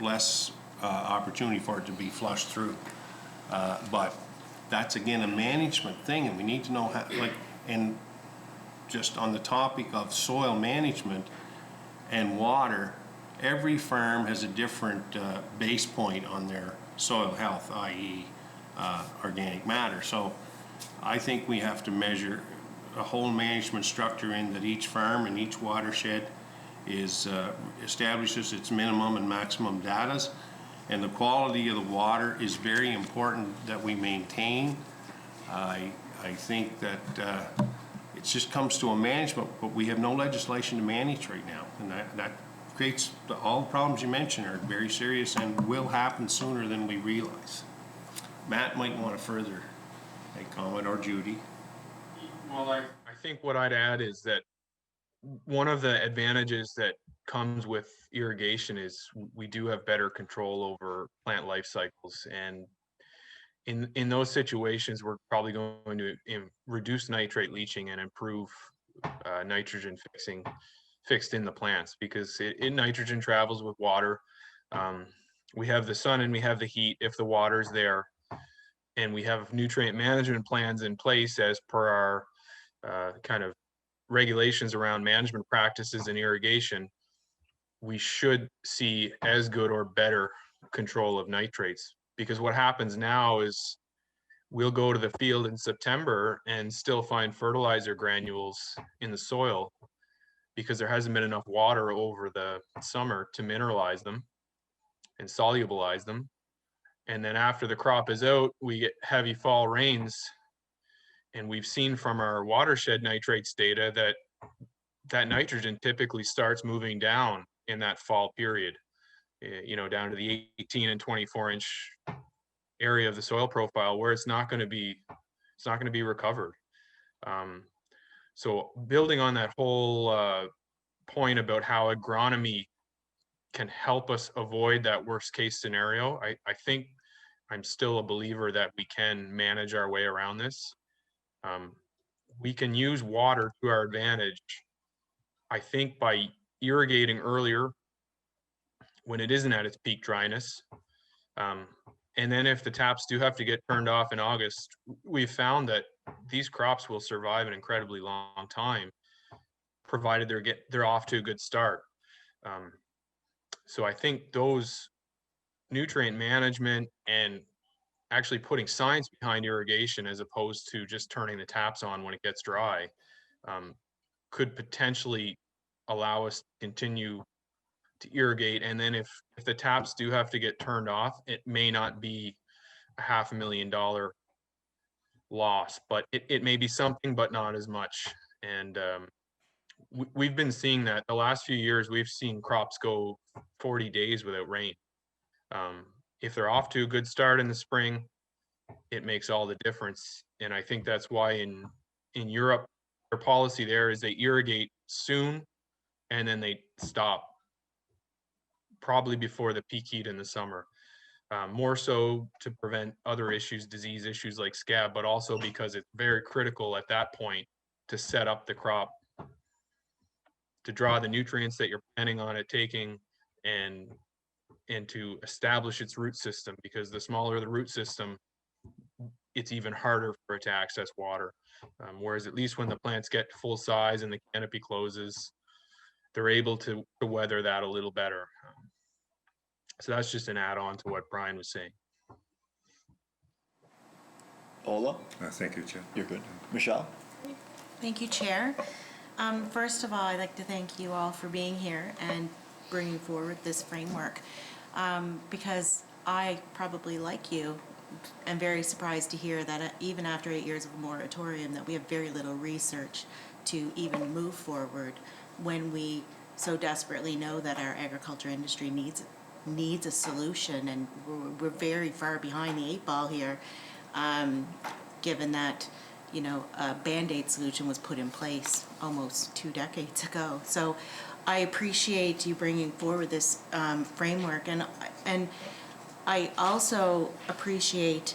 Less opportunity for it to be flushed through. But that's again a management thing, and we need to know how, and just on the topic of soil management and water, every farm has a different base point on their soil health, i.e. Organic matter. So I think we have to measure a whole management structure in that each farm and each watershed is establishes its minimum and maximum datas, and the quality of the water is very important that we maintain. I think that it just comes to a management, but we have no legislation to manage right now, and that creates all the problems you mentioned are very serious and will happen sooner than we realize. Matt might want to further make comment, or Judy. Well, I think what I'd add is that one of the advantages that comes with irrigation is we do have better control over plant life cycles, and in those situations we're probably going to reduce nitrate leaching and improve nitrogen fixed in the plants, because nitrogen travels with water. We have the sun and we have the heat if the water's there, and we have nutrient management plans in place as per our kind of regulations around management practices and irrigation. We should see as good or better control of nitrates, because what happens now is we'll go to the field in September and still find fertilizer granules in the soil because there hasn't been enough water over the summer to mineralize them and solubilize them. And then after the crop is out, we get heavy fall rains. And we've seen from our watershed nitrates data that nitrogen typically starts moving down in that fall period, down to the 18 and 24-inch area of the soil profile where it's not going to be recovered. So building on that whole point about how agronomy can help us avoid that worst case scenario, I think I'm still a believer that we can manage our way around this. We can use water to our advantage, I think, by irrigating earlier when it isn't at its peak dryness. And then if the taps do have to get turned off in August, we've found that these crops will survive an incredibly long time, provided they're off to a good start. So I think those nutrient management and actually putting science behind irrigation as opposed to just turning the taps on when it gets dry could potentially allow us to continue to irrigate. And then if the taps do have to get turned off, it may not be a $500,000 loss, but it may be something, but not as much. And we've been seeing that the last few years. We've seen crops go 40 days without rain. If they're off to a good start in the spring, it makes all the difference. And I think that's why in Europe, their policy there is they irrigate soon and then they stop probably before the peak heat in the summer. More so to prevent other issues, disease issues like scab, but also because it's very critical at that point to set up the crop to draw the nutrients that you're planning on it taking and to establish its root system, because the smaller the root system, it's even harder for it to access water. Whereas at least when the plants get full size and the canopy closes, they're able to weather that a little better. So that's just an add-on to what Brian was saying. Ola, Thank you, Chair. you're good. Michelle? Thank you, Chair. First of all, I'd like to thank you all for being here and bringing forward this framework, because I, probably like you, am very surprised to hear that even after 8 years of a moratorium, that we have very little research to even move forward when we so desperately know that our agriculture industry needs a solution, and we're very far behind the 8 ball here, given that a Band-Aid solution was put in place almost 2 decades ago. So I appreciate you bringing forward this framework, and I also appreciate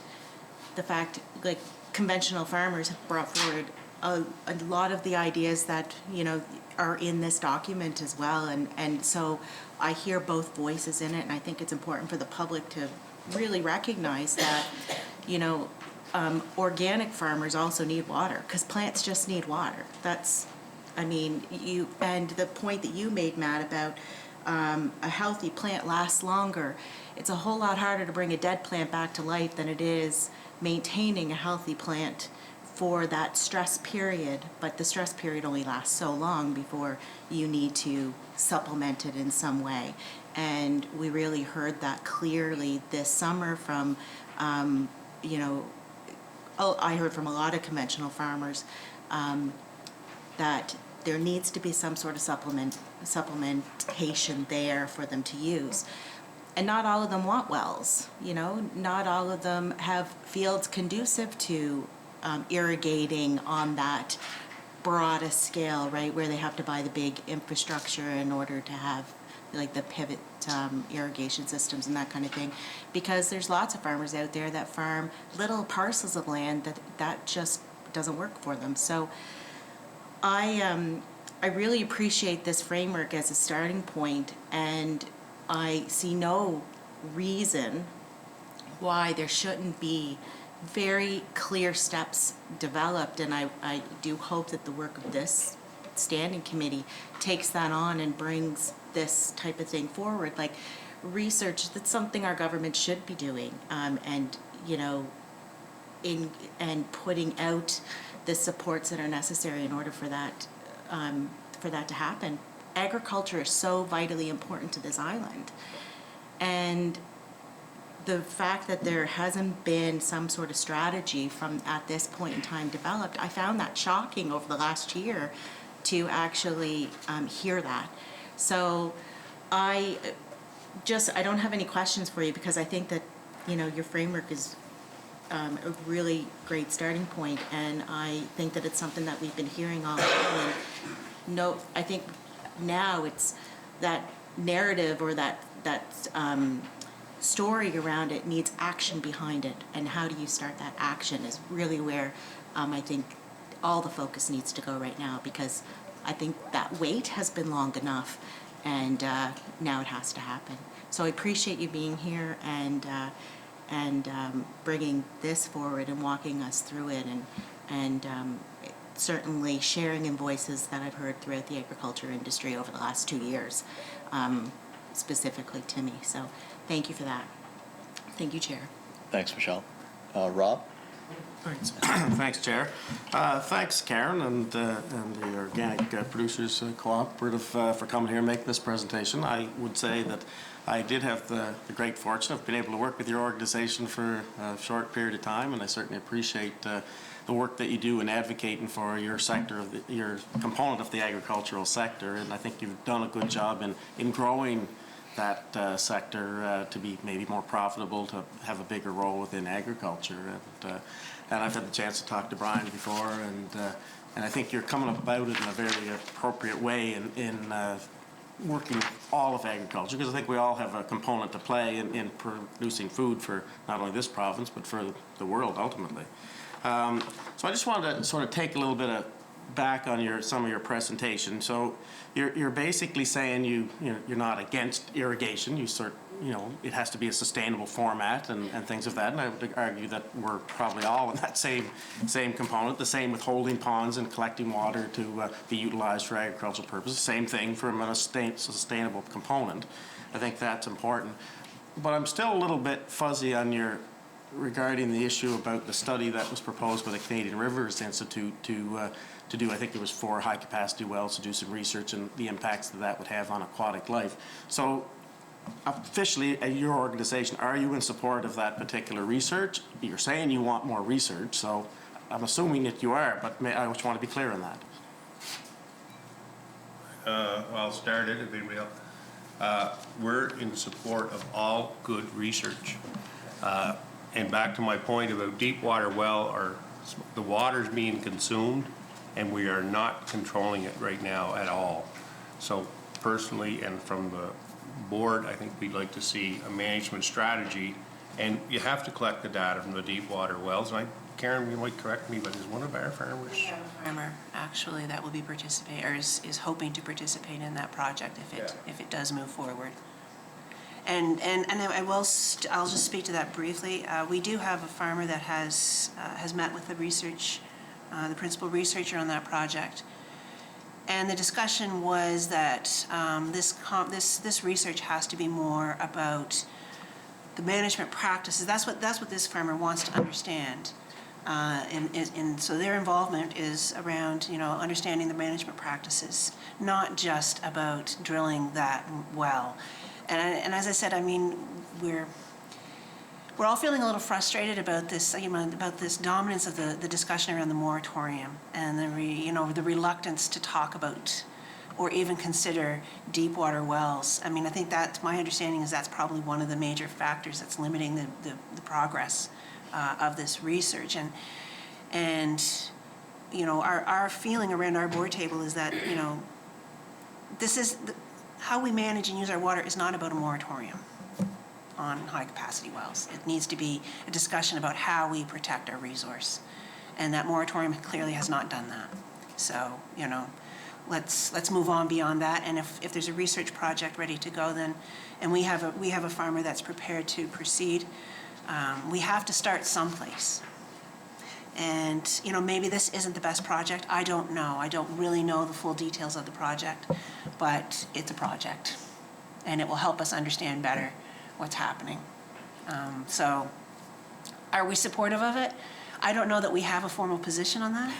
the fact, like, conventional farmers have brought forward a lot of the ideas that are in this document as well, and so I hear both voices in it, and I think it's important for the public to really recognize that organic farmers also need water, because plants just need water. And the point that you made, Matt, about a healthy plant lasts longer. It's a whole lot harder to bring a dead plant back to life than it is maintaining a healthy plant for that stress period, but the stress period only lasts so long before you need to supplement it in some way. And we really heard that clearly this summer from, I heard from a lot of conventional farmers that there needs to be some sort of supplementation there for them to use. And not all of them want wells, not all of them have fields conducive to irrigating on that broadest scale, right, where they have to buy the big infrastructure in order to have like the pivot irrigation systems and that kind of thing, because there's lots of farmers out there that farm little parcels of land that just doesn't work for them. So I really appreciate this framework as a starting point, and I see no reason why there shouldn't be very clear steps developed, and I do hope that the work of this standing committee takes that on and brings this type of thing forward, like research. That's something our government should be doing, and putting out the supports that are necessary in order for that to happen. Agriculture is so vitally important to this island, and the fact that there hasn't been some sort of strategy from at this point in time developed, I found that shocking over the last year to actually hear that. So I don't have any questions for you, because I think that your framework is a really great starting point, and I think that it's something that we've been hearing all along. No, I think now it's that narrative or that story around it needs action behind it, and how do you start that action is really where I think all the focus needs to go right now, because I think that wait has been long enough, and now it has to happen. So I appreciate you being here and bringing this forward and walking us through it, and certainly sharing in voices that I've heard throughout the agriculture industry over the last 2 years, specifically to me. So thank you for that. Thank you, Chair. Thanks, Michelle. Rob? Thanks, thanks, Chair. Thanks, Karen, and the Organic Producers Cooperative for coming here and making this presentation. I would say that I did have the great fortune of being able to work with your organization for a short period of time, and I certainly appreciate the work that you do in advocating for your sector, your component of the agricultural sector, and I think you've done a good job in growing that sector to be maybe more profitable, to have a bigger role within agriculture. And I've had the chance to talk to Brian before, and I think you're coming about it in a very appropriate way in working all of agriculture, because I think we all have a component to play in producing food for not only this province, but for the world ultimately. So I just wanted to sort of take a little bit of back on some of your presentation. So you're basically saying you're not against irrigation. It has to be a sustainable format and things of that. And I would argue that we're probably all in that same component. The same with holding ponds and collecting water to be utilized for agricultural purposes. Same thing from a sustainable component. I think that's important. But I'm still a little bit fuzzy on regarding the issue about the study that was proposed by the Canadian Rivers Institute to do, I think it was 4 high-capacity wells, to do some research and the impacts that would have on aquatic life. So officially, at your organization, are you in support of that particular research? You're saying you want more research, so I'm assuming that you are, but I just want to be clear on that. I'll start it if anybody else. We're in support of all good research. And back to my point about deep water well, the water's being consumed, and we are not controlling it right now at all. So personally, and from the board, I think we'd like to see a management strategy, and you have to collect the data from the deep water wells. And Karen, you might correct me, but is one of our farmers? We have a farmer, actually, that will be participating, or is hoping to participate in that project if it does move forward. And I'll just speak to that briefly. We do have a farmer that has met with the principal researcher on that project. And the discussion was that this research has to be more about the management practices. That's what this farmer wants to understand. And so their involvement is around, understanding the management practices, not just about drilling that well. And as I said, I mean, we're all feeling a little frustrated about this, about this dominance of the discussion around the moratorium and the reluctance to talk about or even consider deep water wells. I mean, I think my understanding is that's probably one of the major factors that's limiting the progress of this research. And our feeling around our board table is that, this is how we manage and use our water is not about a moratorium on high-capacity wells. It needs to be a discussion about how we protect our resource. And that moratorium clearly has not done that. So, let's move on beyond that. And if there's a research project ready to go, then, and we have a farmer that's prepared to proceed, we have to start someplace. And, maybe this isn't the best project. I don't know. I don't really know the full details of the project, but it's a project. And it will help us understand better what's happening. So are we supportive of it? I don't know that we have a formal position on that.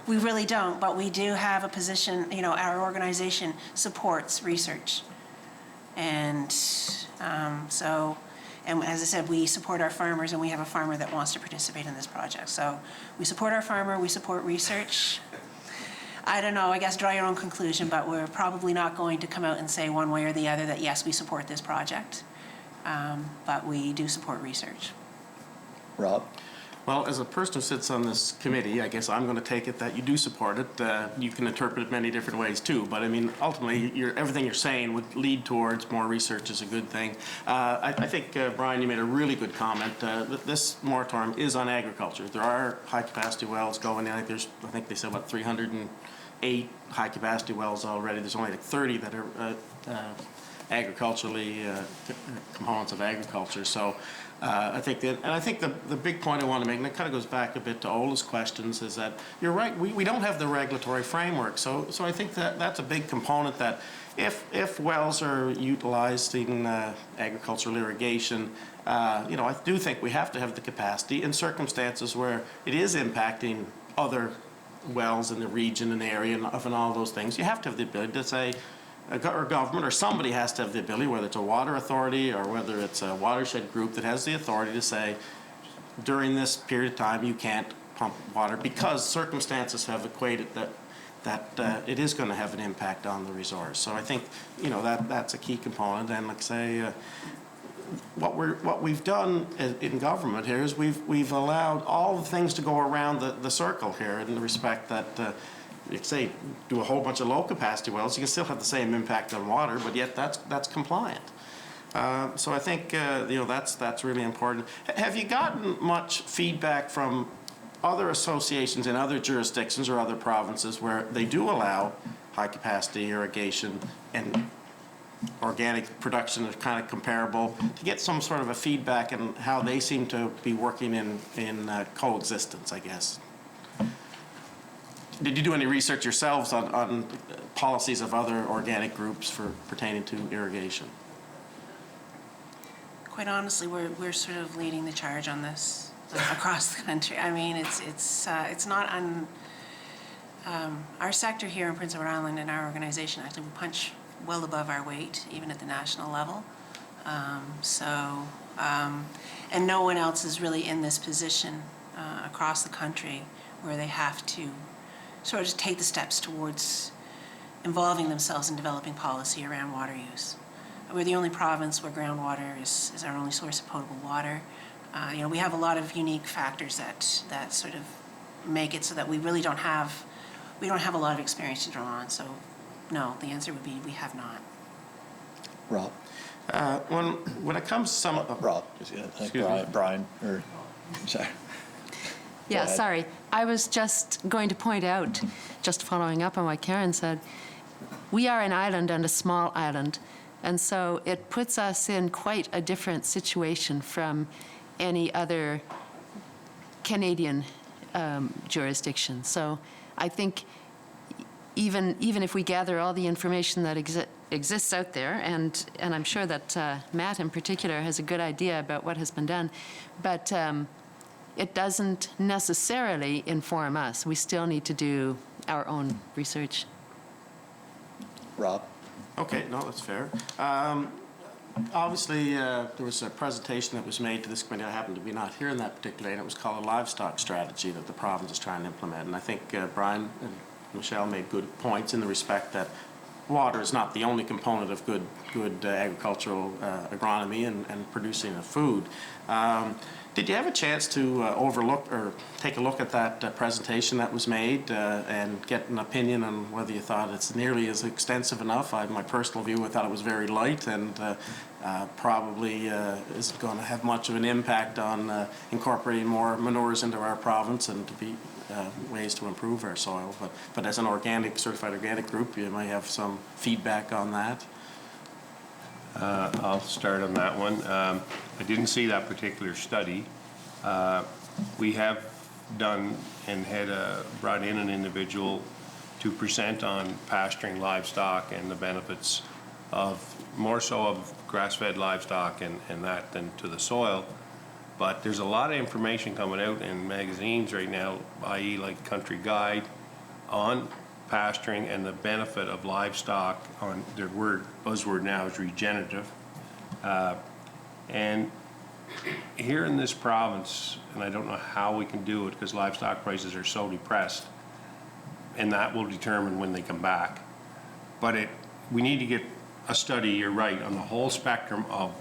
We really don't, but we do have a position, our organization supports research. And and as I said, we support our farmers, and we have a farmer that wants to participate in this project. So we support our farmer, we support research. I don't know, I guess draw your own conclusion, but we're probably not going to come out and say one way or the other that, yes, we support this project. But we do support research. Rob? Well, as a person who sits on this committee, I guess I'm going to take it that you do support it. You can interpret it many different ways too, but I mean, ultimately, everything you're saying would lead towards more research is a good thing. I think, Brian, you made a really good comment. This moratorium is on agriculture. There are high-capacity wells going in. I think they said about 308 high-capacity wells already. There's only like 30 that are agriculturally components of agriculture. So I think the big point I want to make, and it kind of goes back a bit to Ola's questions, is that you're right. We don't have the regulatory framework. So I think that's a big component, that if wells are utilizing agricultural irrigation I do think we have to have the capacity in circumstances where it is impacting other wells in the region and area and all those things. You have to have the ability to say, or government or somebody has to have the ability, whether it's a water authority or whether it's a watershed group that has the authority to say, during this period of time, you can't pump water because circumstances have equated that it is going to have an impact on the resource. So I think, that's a key component. And like I say, what we've done in government here is we've allowed all the things to go around the circle here in the respect that you say do a whole bunch of low capacity wells, you can still have the same impact on water, but yet that's compliant. So I think that's really important. Have you gotten much feedback from other associations in other jurisdictions or other provinces where they do allow high capacity irrigation and organic production is kind of comparable, to get some sort of a feedback on how they seem to be working in coexistence, I guess? Did you do any research yourselves on policies of other organic groups for pertaining to irrigation? Quite honestly, we're sort of leading the charge on this across the country. I mean, it's not our sector here in Prince Edward Island and our organization, actually, we punch well above our weight, even at the national level. And no one else is really in this position across the country where they have to sort of just take the steps towards involving themselves in developing policy around water use. We're the only province where groundwater is our only source of potable water. We have a lot of unique factors that sort of make it so that we really don't have a lot of experience to draw on. So, no, the answer would be we have not. Rob? When it comes to some... Rob, Brian, or, sorry. Yeah, sorry. I was just going to point out, just following up on what Karen said, we are an island and a small island, and so it puts us in quite a different situation from any other Canadian jurisdiction. So I think even if we gather all the information that exists out there, and I'm sure that Matt in particular has a good idea about what has been done, but it doesn't necessarily inform us. We still need to do our own research. Rob? Okay, no, that's fair. Obviously, there was a presentation that was made to this committee. I happened to be not here in that particular day, and it was called a livestock strategy that the province is trying to implement. And I think Brian and Michelle made good points in the respect that water is not the only component of good agricultural agronomy and producing of food. Did you have a chance to overlook or take a look at that presentation that was made and get an opinion on whether you thought it's nearly as extensive enough? My personal view, I thought it was very light and probably isn't going to have much of an impact on incorporating more manures into our province and to be ways to improve our soil. But as an certified organic group, you might have some feedback on that. I'll start on that one. I didn't see that particular study. We have done and had brought in an individual to present on pasturing livestock and the benefits of more so of grass-fed livestock and that than to the soil. But there's a lot of information coming out in magazines right now, i.e. like Country Guide, on pasturing and the benefit of livestock. On their buzzword now is regenerative. And here in this province, and I don't know how we can do it because livestock prices are so depressed, and that will determine when they come back. But we need to get a study, you're right, on the whole spectrum of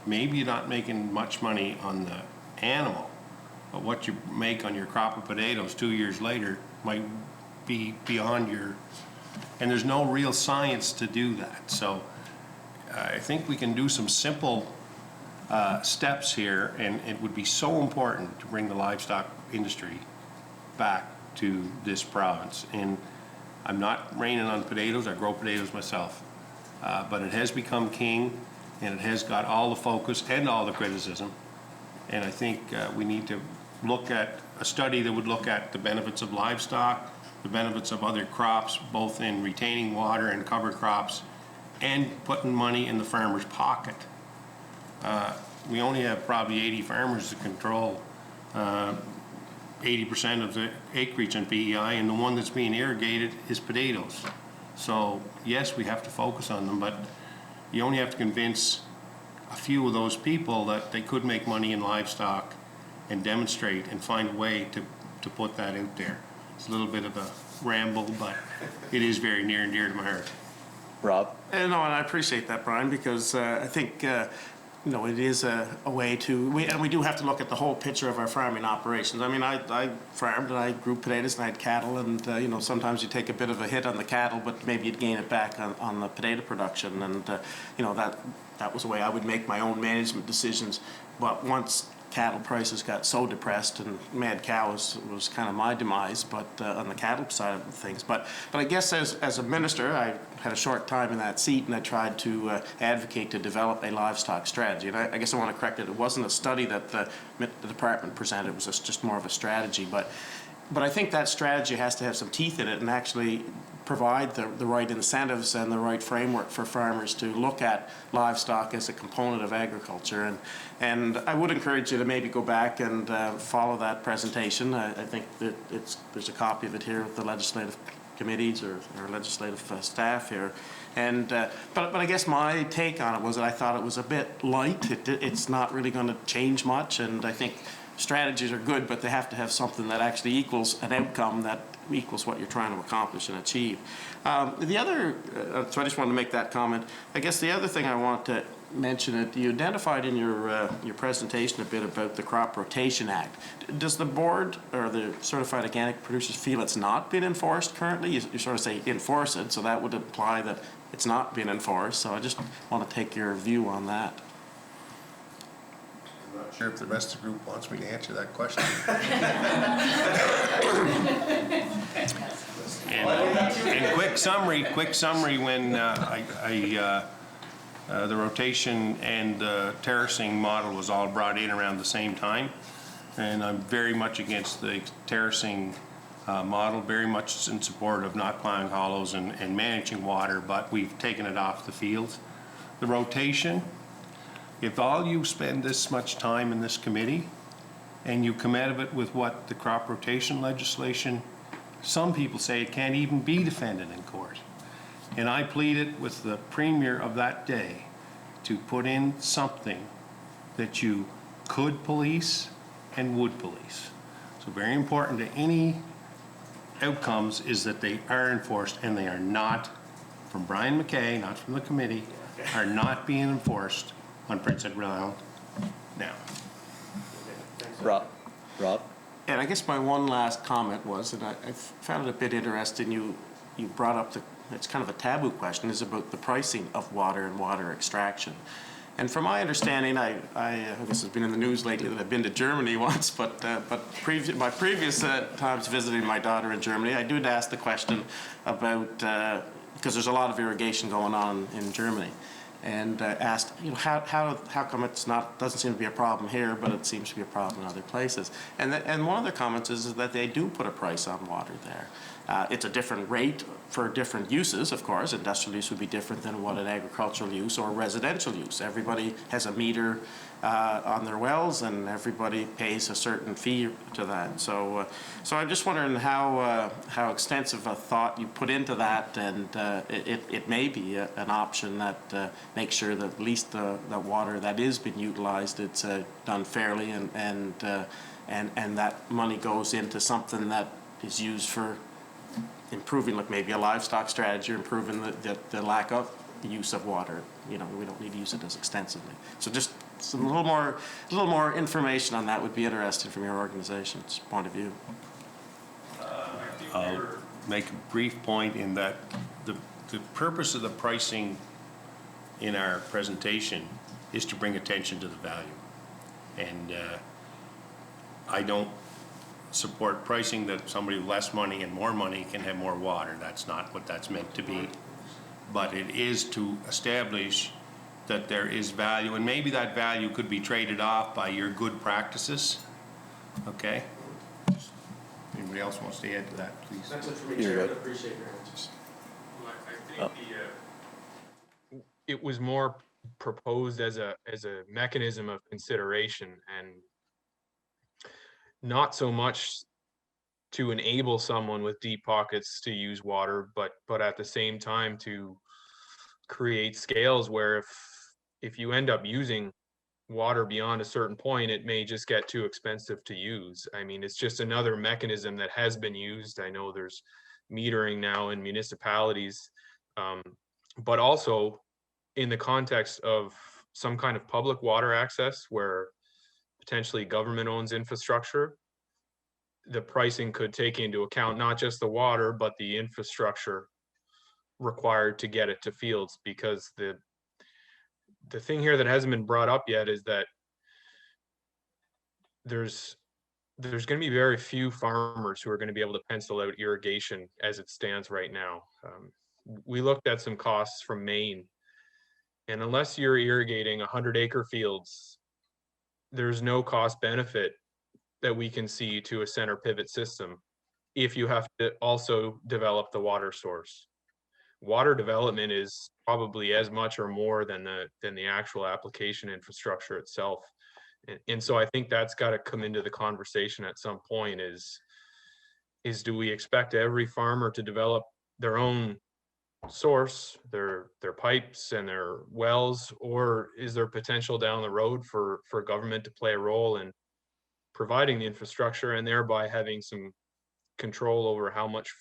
maybe you're not making much money on the animal, but what you make on your crop of potatoes 2 years later might be beyond and there's no real science to do that. So I think we can do some simple steps here, and it would be so important to bring the livestock industry back to this province. And I'm not raining on potatoes, I grow potatoes myself, but it has become king, and it has got all the focus and all the criticism. And I think we need to look at a study that would look at the benefits of livestock, the benefits of other crops, both in retaining water and cover crops, and putting money in the farmer's pocket. we only have probably 80 farmers to control 80% of the acreage in PEI, and the one that's being irrigated is potatoes. So yes, we have to focus on them, but you only have to convince a few of those people that they could make money in livestock and demonstrate and find a way to put that out there. It's a little bit of a ramble, but it is very near and dear to my heart. Rob? No, and I appreciate that, Brian, because I think it is a way to, we do have to look at the whole picture of our farming operations. I mean, I farmed and I grew potatoes and I had cattle, and sometimes you take a bit of a hit on the cattle, but maybe you'd gain it back on the potato production, and that was the way I would make my own management decisions. But once cattle prices got so depressed, and mad cows was kind of my demise, but on the cattle side of things. But I guess as a minister, I had a short time in that seat, and I tried to advocate to develop a livestock strategy. And I guess I want to correct it. It wasn't a study that the department presented. It was just more of a strategy. But I think that strategy has to have some teeth in it and actually provide the right incentives and the right framework for farmers to look at livestock as a component of agriculture. And I would encourage you to maybe go back and follow that presentation. I think that there's a copy of it here with the legislative committees or legislative staff here. And but I guess my take on it was that I thought it was a bit light. It's not really going to change much, and I think strategies are good, but they have to have something that actually equals an outcome that equals what you're trying to accomplish and achieve. The other, so I just wanted to make that comment. I guess the other thing I want to mention, that you identified in your presentation a bit about the Crop Rotation Act. Does the board or the certified organic producers feel it's not being enforced currently? You sort of say enforce it, so that would imply that it's not being enforced. So I just want to take your view on that. I'm not sure if the rest of the group wants me to answer that question. And quick summary, when the rotation and the terracing model was all brought in around the same time, and I'm very much against the terracing model, very much in support of not plowing hollows and managing water, but we've taken it off the fields. The rotation, if all you spend this much time in this committee and you come out of it with what the crop rotation legislation, some people say it can't even be defended in court. And I pleaded with the premier of that day to put in something that you could police and would police. So very important to any outcomes is that they are enforced, and they are not, from Brian McKay, not from the committee, are not being enforced on Prince Edward Island now. Rob? And I guess my one last comment was, and I found it a bit interesting, you brought up it's kind of a taboo question, is about the pricing of water and water extraction. And from my understanding, I guess it's been in the news lately that I've been to Germany once, but my previous times visiting my daughter in Germany, I did ask the question about, because there's a lot of irrigation going on in Germany, and asked, how come doesn't seem to be a problem here, but it seems to be a problem in other places. And one of their comments is that they do put a price on water there. It's a different rate for different uses, of course. Industrial use would be different than what an agricultural use or residential use. Everybody has a meter on their wells, and everybody pays a certain fee to that. So I'm just wondering how extensive a thought you put into that, and it may be an option that makes sure that at least the water that is being utilized, it's done fairly, and that money goes into something that is used for improving, like maybe a livestock strategy, or improving the lack of use of water. We don't need to use it as extensively. So just a little more information on that would be interesting from your organization's point of view. I'll make a brief point in that the purpose of the pricing in our presentation is to bring attention to the value. And I don't support pricing that somebody with less money and more money can have more water. That's not what that's meant to be. But it is to establish that there is value, and maybe that value could be traded off by your good practices. Okay? Anybody else wants to add to that, please? That's it for me, Chair. I appreciate your answers. Well, I think It was more proposed as a mechanism of consideration, and not so much to enable someone with deep pockets to use water, but at the same time to create scales where if you end up using water beyond a certain point, it may just get too expensive to use. I mean, it's just another mechanism that has been used. I know there's metering now in municipalities, but also in the context of some kind of public water access where potentially government owns infrastructure, the pricing could take into account not just the water, but the infrastructure required to get it to fields. Because the thing here that hasn't been brought up yet is that there's going to be very few farmers who are going to be able to pencil out irrigation as it stands right now. We looked at some costs from Maine, and unless you're irrigating 100-acre fields, there's no cost benefit that we can see to a center pivot system if you have to also develop the water source. Water development is probably as much or more than the actual application infrastructure itself. And so I think that's got to come into the conversation at some point is do we expect every farmer to develop their own source, their pipes and their wells, or is there potential down the road for government to play a role in providing the infrastructure and thereby having some control over how much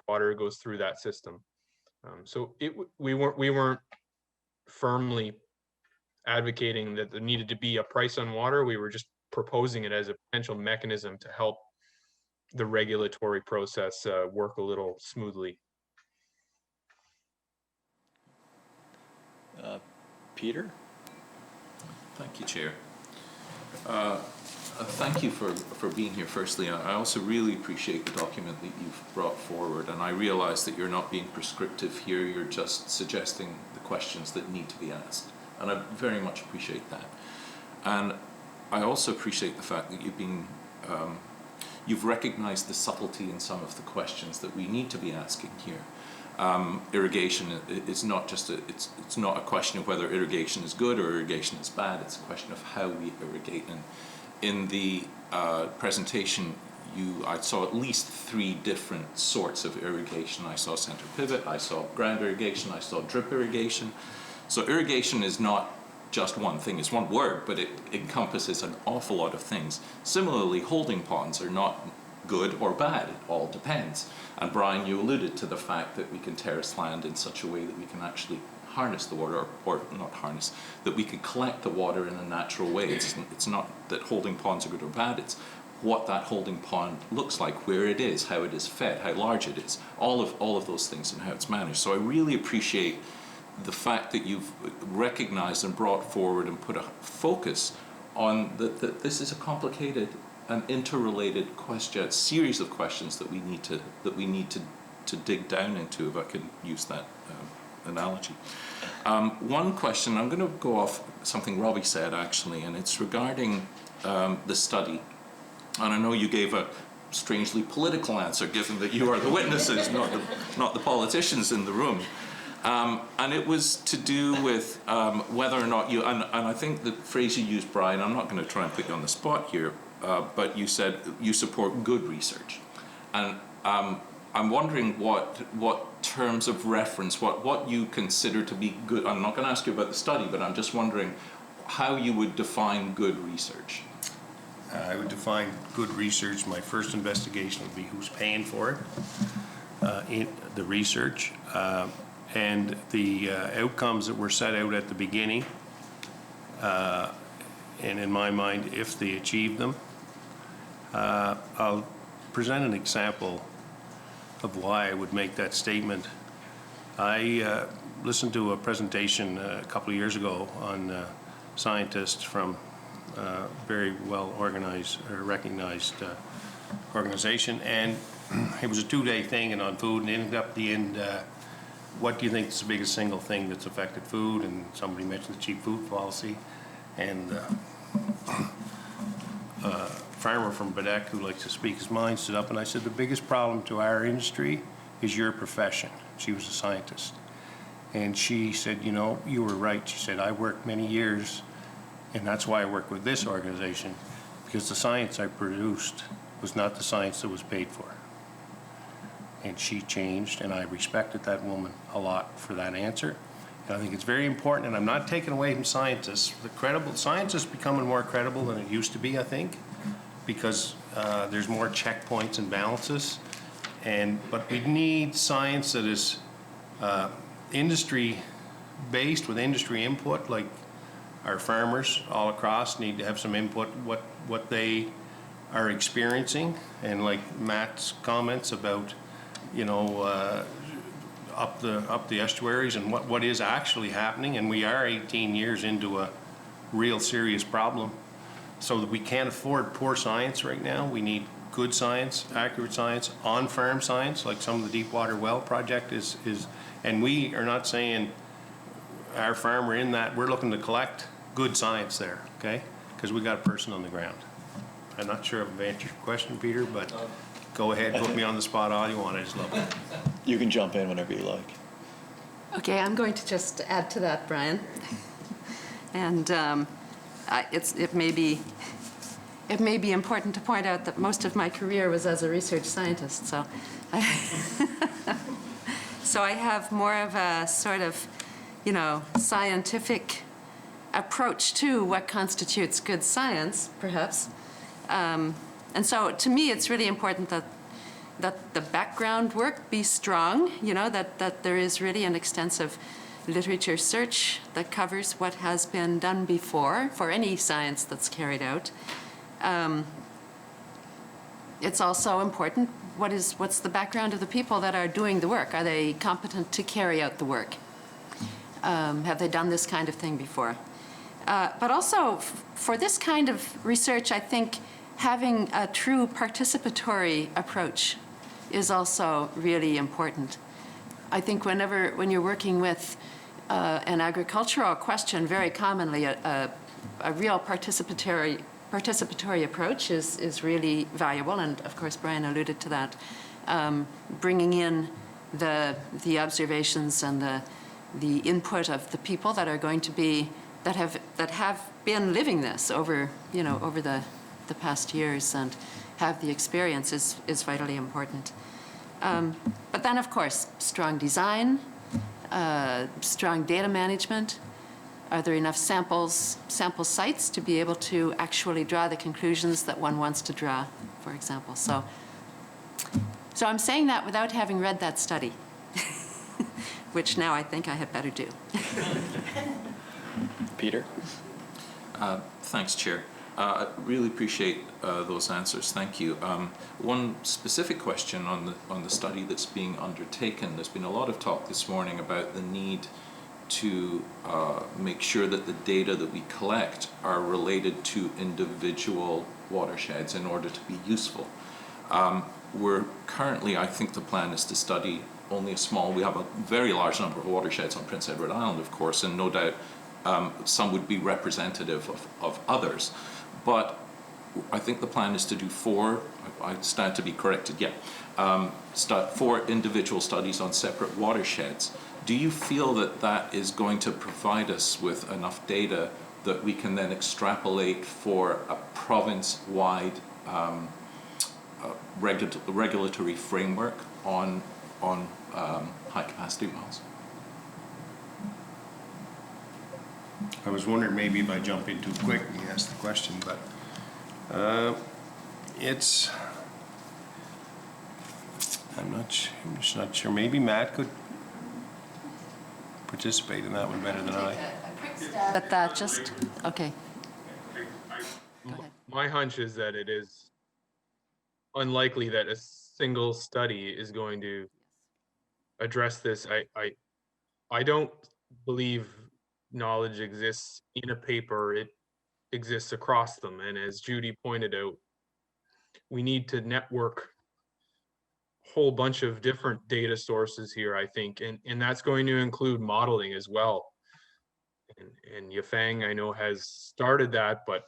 water goes through that system? So we weren't firmly advocating that there needed to be a price on water. We were just proposing it as a potential mechanism to help the regulatory process work a little smoothly. Peter? Thank you, Chair. Thank you for being here, firstly. I also really appreciate the document that you've brought forward, and I realize that you're not being prescriptive here, you're just suggesting the questions that need to be asked. And I very much appreciate that. And I also appreciate the fact that you've recognized the subtlety in some of the questions that we need to be asking here. Irrigation is not just it's not a question of whether irrigation is good or irrigation is bad. It's a question of how we irrigate. And in the presentation, I saw at least 3 different sorts of irrigation. I saw center pivot, I saw ground irrigation, I saw drip irrigation. So irrigation is not just one thing. It's one word, but it encompasses an awful lot of things. Similarly, holding ponds are not good or bad. It all depends. And Brian, you alluded to the fact that we can terrace land in such a way that we can actually harness the water, or not harness, that we can collect the water in a natural way. It's not that holding ponds are good or bad, it's what that holding pond looks like, where it is, how it is fed, how large it is, all of those things and how it's managed. So I really appreciate the fact that you've recognized and brought forward and put a focus on that this is a complicated and interrelated question, series of questions that we need to dig down into, if I can use that analogy. One question, I'm going to go off something Robbie said actually, and it's regarding the study. And I know you gave a strangely political answer, given that you are the witnesses, not the politicians in the room. And it was to do with whether or not and I think the phrase you used, Brian, I'm not going to try and put you on the spot here, but you said you support good research. And I'm wondering what terms of reference, what you consider to be good. I'm not going to ask you about the study, but I'm just wondering how you would define good research. I would define good research, my first investigation would be who's paying for it, in the research, and the outcomes that were set out at the beginning, and in my mind, if they achieve them. I'll present an example of why I would make that statement. I listened to a presentation a couple of years ago on scientists from very well organized or recognized organization, and it was a 2-day thing and on food, and it ended up at the end, what do you think is the biggest single thing that's affected food? And somebody mentioned the cheap food policy, and a farmer from Badek who likes to speak his mind stood up, and I said, the biggest problem to our industry is your profession. She was a scientist. And she said, you know, you were right. She said, I worked many years, and that's why I work with this organization, because the science I produced was not the science that was paid for. And she changed, and I respected that woman a lot for that answer. And I think it's very important, and I'm not taking away from scientists. Science is becoming more credible than it used to be, I think, because there's more checkpoints and balances. But we need science that is industry-based with industry input, like our farmers all across need to have some input what they are experiencing, and like Matt's comments about, you know, up the estuaries and what is actually happening. And we are 18 years into a real serious problem, so that we can't afford poor science right now. We need good science, accurate science, on-farm science, like some of the Deepwater Well project is. And we are not saying our farmer in that, we're looking to collect good science there, okay? Because we got a person on the ground. I'm not sure if I've answered your question, Peter, but go ahead, put me on the spot all you want. I just love it. You can jump in whenever you like. Okay, I'm going to just add to that, Brian. And it may be important to point out that most of my career was as a research scientist, so so I have more of a sort of, you know, scientific approach to what constitutes good science, perhaps. And so to me, it's really important that the background work be strong, you know, that there is really an extensive literature search that covers what has been done before for any science that's carried out. It's also important, what's the background of the people that are doing the work? Are they competent to carry out the work? Have they done this kind of thing before? But also, for this kind of research, I think having a true participatory approach is also really important. I think when you're working with an agricultural question, very commonly a real participatory approach is really valuable, and of course Brian alluded to that. Bringing in the observations and the input of the people that are going to be that have been living this over the past years and have the experience is vitally important. But then, of course, strong design, strong data management. Are there enough sample sites to be able to actually draw the conclusions that one wants to draw, for example? So I'm saying that without having read that study, which now I think I had better do. Peter? Thanks, Chair. I really appreciate those answers. Thank you. One specific question on the study that's being undertaken. There's been a lot of talk this morning about the need to make sure that the data that we collect are related to individual watersheds in order to be useful. We're currently, I think the plan is to study only we have a very large number of watersheds on Prince Edward Island, of course, and no doubt some would be representative of others. But I think the plan is to do 4, I stand to be corrected, 4 individual studies on separate watersheds. Do you feel that that is going to provide us with enough data that we can then extrapolate for a province-wide regulatory framework on high-capacity wells? I was wondering maybe if I jump in too quick and you asked the question, but I'm just not sure. Maybe Matt could participate in that one better than I. A quick stab at that, just, okay. Go ahead. My hunch is that it is unlikely that a single study is going to address this. I don't believe knowledge exists in a paper. It exists across them. And as Judy pointed out, we need to network a whole bunch of different data sources here, I think, and that's going to include modeling as well. And Yafang, I know, has started that, but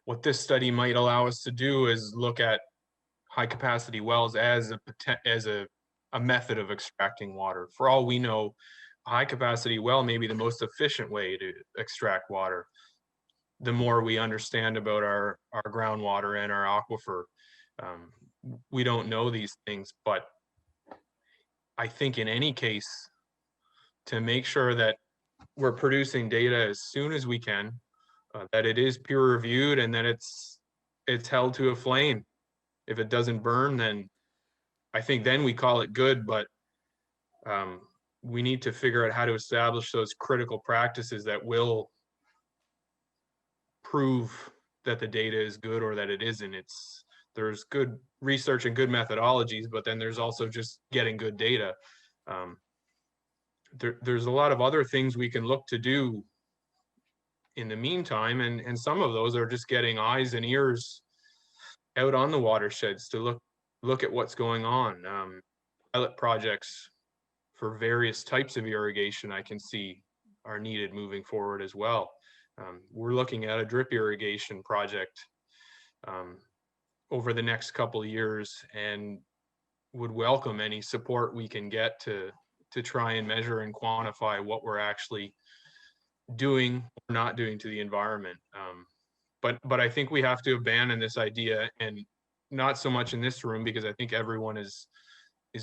what this study might allow us to do is look at high capacity wells as a a method of extracting water. For all we know, a high capacity well may be the most efficient way to extract water. The more we understand about our groundwater and our aquifer, we don't know these things, but I think in any case, to make sure that we're producing data as soon as we can, that it is peer reviewed, and that it's held to a flame. If it doesn't burn, then I think then we call it good, but we need to figure out how to establish those critical practices that will prove that the data is good or that it isn't. There's good research and good methodologies, but then there's also just getting good data. There's a lot of other things we can look to do in the meantime, and some of those are just getting eyes and ears out on the watersheds to look at what's going on. Pilot projects for various types of irrigation I can see are needed moving forward as well. We're looking at a drip irrigation project over the next couple of years, and would welcome any support we can get to try and measure and quantify what we're actually doing or not doing to the environment. But I think we have to abandon this idea, and not so much in this room, because I think everyone is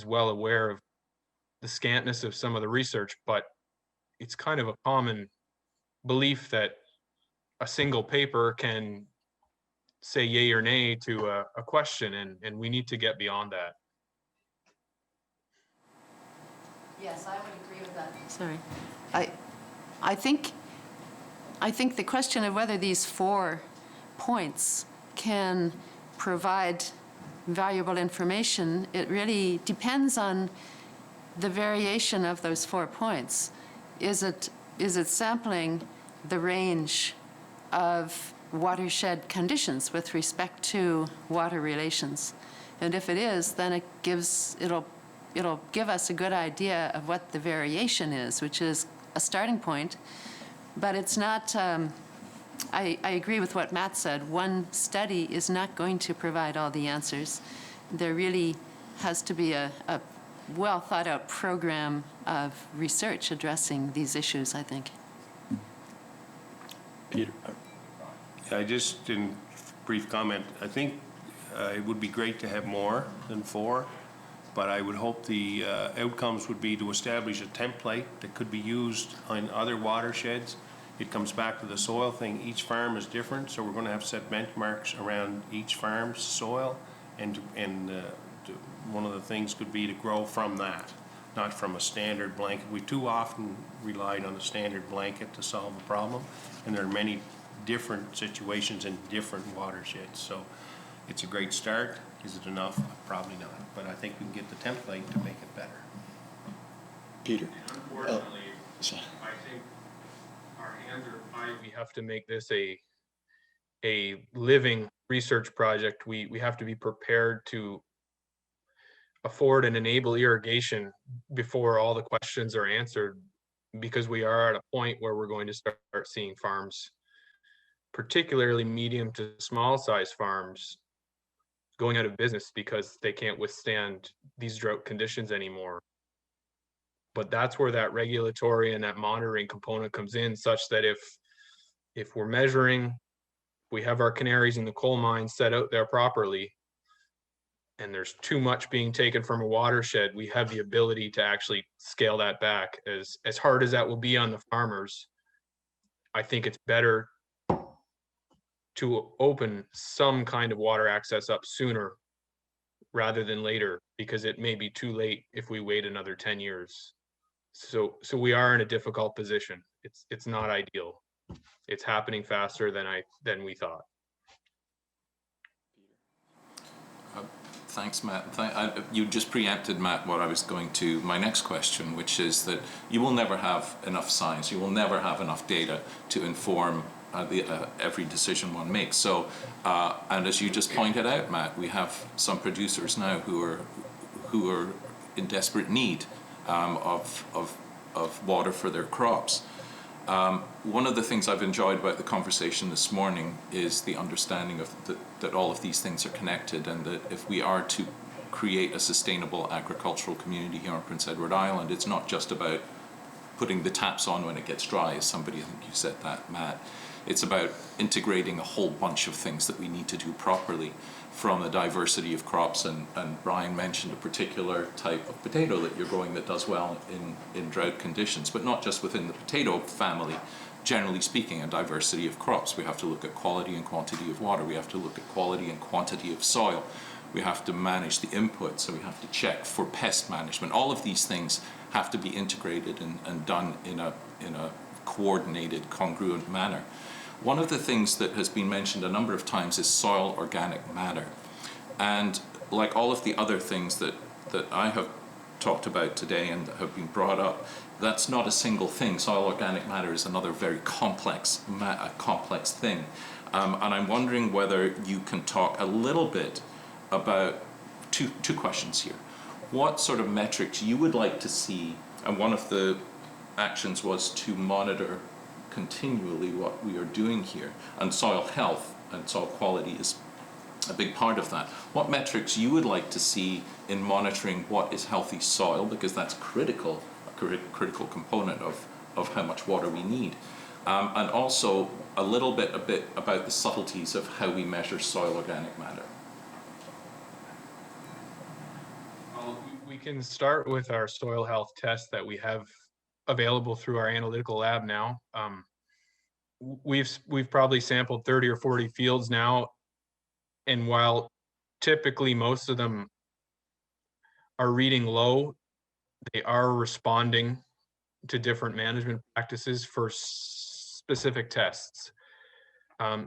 well aware of the scantness of some of the research, but it's kind of a common belief that a single paper can say yay or nay to a question, and we need to get beyond that. Yes, I would agree with that. Sorry. I think the question of whether these 4 points can provide valuable information, it really depends on the variation of those 4 points. Is it sampling the range of watershed conditions with respect to water relations? And if it is, then it'll give us a good idea of what the variation is, which is a starting point. But it's not, I agree with what Matt said. One study is not going to provide all the answers. There really has to be a well thought out program of research addressing these issues, I think. Peter. I just, in brief comment, I think it would be great to have more than 4, but I would hope the outcomes would be to establish a template that could be used on other watersheds. It comes back to the soil thing. Each farm is different, so we're going to have to set benchmarks around each farm's soil, and one of the things could be to grow from that, not from a standard blanket. We too often relied on a standard blanket to solve a problem, and there are many different situations in different watersheds. So it's a great start. Is it enough? Probably not, but I think we can get the template to make it better. Peter. Unfortunately, I think our hands are tied. We have to make this a living research project. We have to be prepared to afford and enable irrigation before all the questions are answered, because we are at a point where we're going to start seeing farms, particularly medium to small size farms, going out of business because they can't withstand these drought conditions anymore. But that's where that regulatory and that monitoring component comes in, such that if we're measuring, we have our canaries in the coal mine set out there properly, and there's too much being taken from a watershed, we have the ability to actually scale that back. As hard as that will be on the farmers, I think it's better to open some kind of water access up sooner rather than later, because it may be too late if we wait another 10 years. So we are in a difficult position. It's not ideal. It's happening faster than we thought. Thanks, Matt. You just preempted, Matt, what I was going to, my next question, which is that you will never have enough science, you will never have enough data to inform every decision one makes. So, and as you just pointed out, Matt, we have some producers now who are in desperate need of water for their crops. One of the things I've enjoyed about the conversation this morning is the understanding of that all of these things are connected, and that if we are to create a sustainable agricultural community here on Prince Edward Island. It's not just about putting the taps on when it gets dry, as somebody, I think you said that, Matt. It's about integrating a whole bunch of things that we need to do properly, from the diversity of crops, and Brian mentioned a particular type of potato that you're growing that does well in drought conditions, but not just within the potato family. Generally speaking, a diversity of crops. We have to look at quality and quantity of water. We have to look at quality and quantity of soil. We have to manage the inputs, so we have to check for pest management. All of these things have to be integrated and done in a coordinated, congruent manner. One of the things that has been mentioned a number of times is soil organic matter. And like all of the other things that I have talked about today and that have been brought up, that's not a single thing. Soil organic matter is another very complex thing. And I'm wondering whether you can talk a little bit about two questions here. What sort of metrics you would like to see, and one of the actions was to monitor continually what we are doing here, and soil health and soil quality is a big part of that. What metrics you would like to see in monitoring what is healthy soil, because that's critical, a critical component of how much water we need. And also a bit about the subtleties of how we measure soil organic matter. Well, we can start with our soil health test that we have available through our analytical lab now. We've probably sampled 30 or 40 fields now, and while typically most of them are reading low, they are responding to different management practices for specific tests.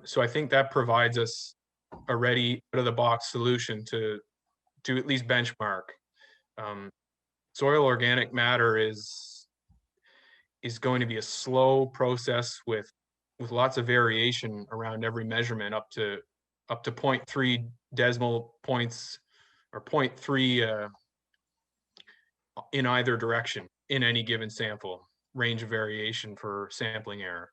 So I think that provides us a ready out-of-the-box solution to at least benchmark. Soil organic matter is going to be a slow process with lots of variation around every measurement, up to 0.3 decimal points or 0.3 in either direction in any given sample, range of variation for sampling error.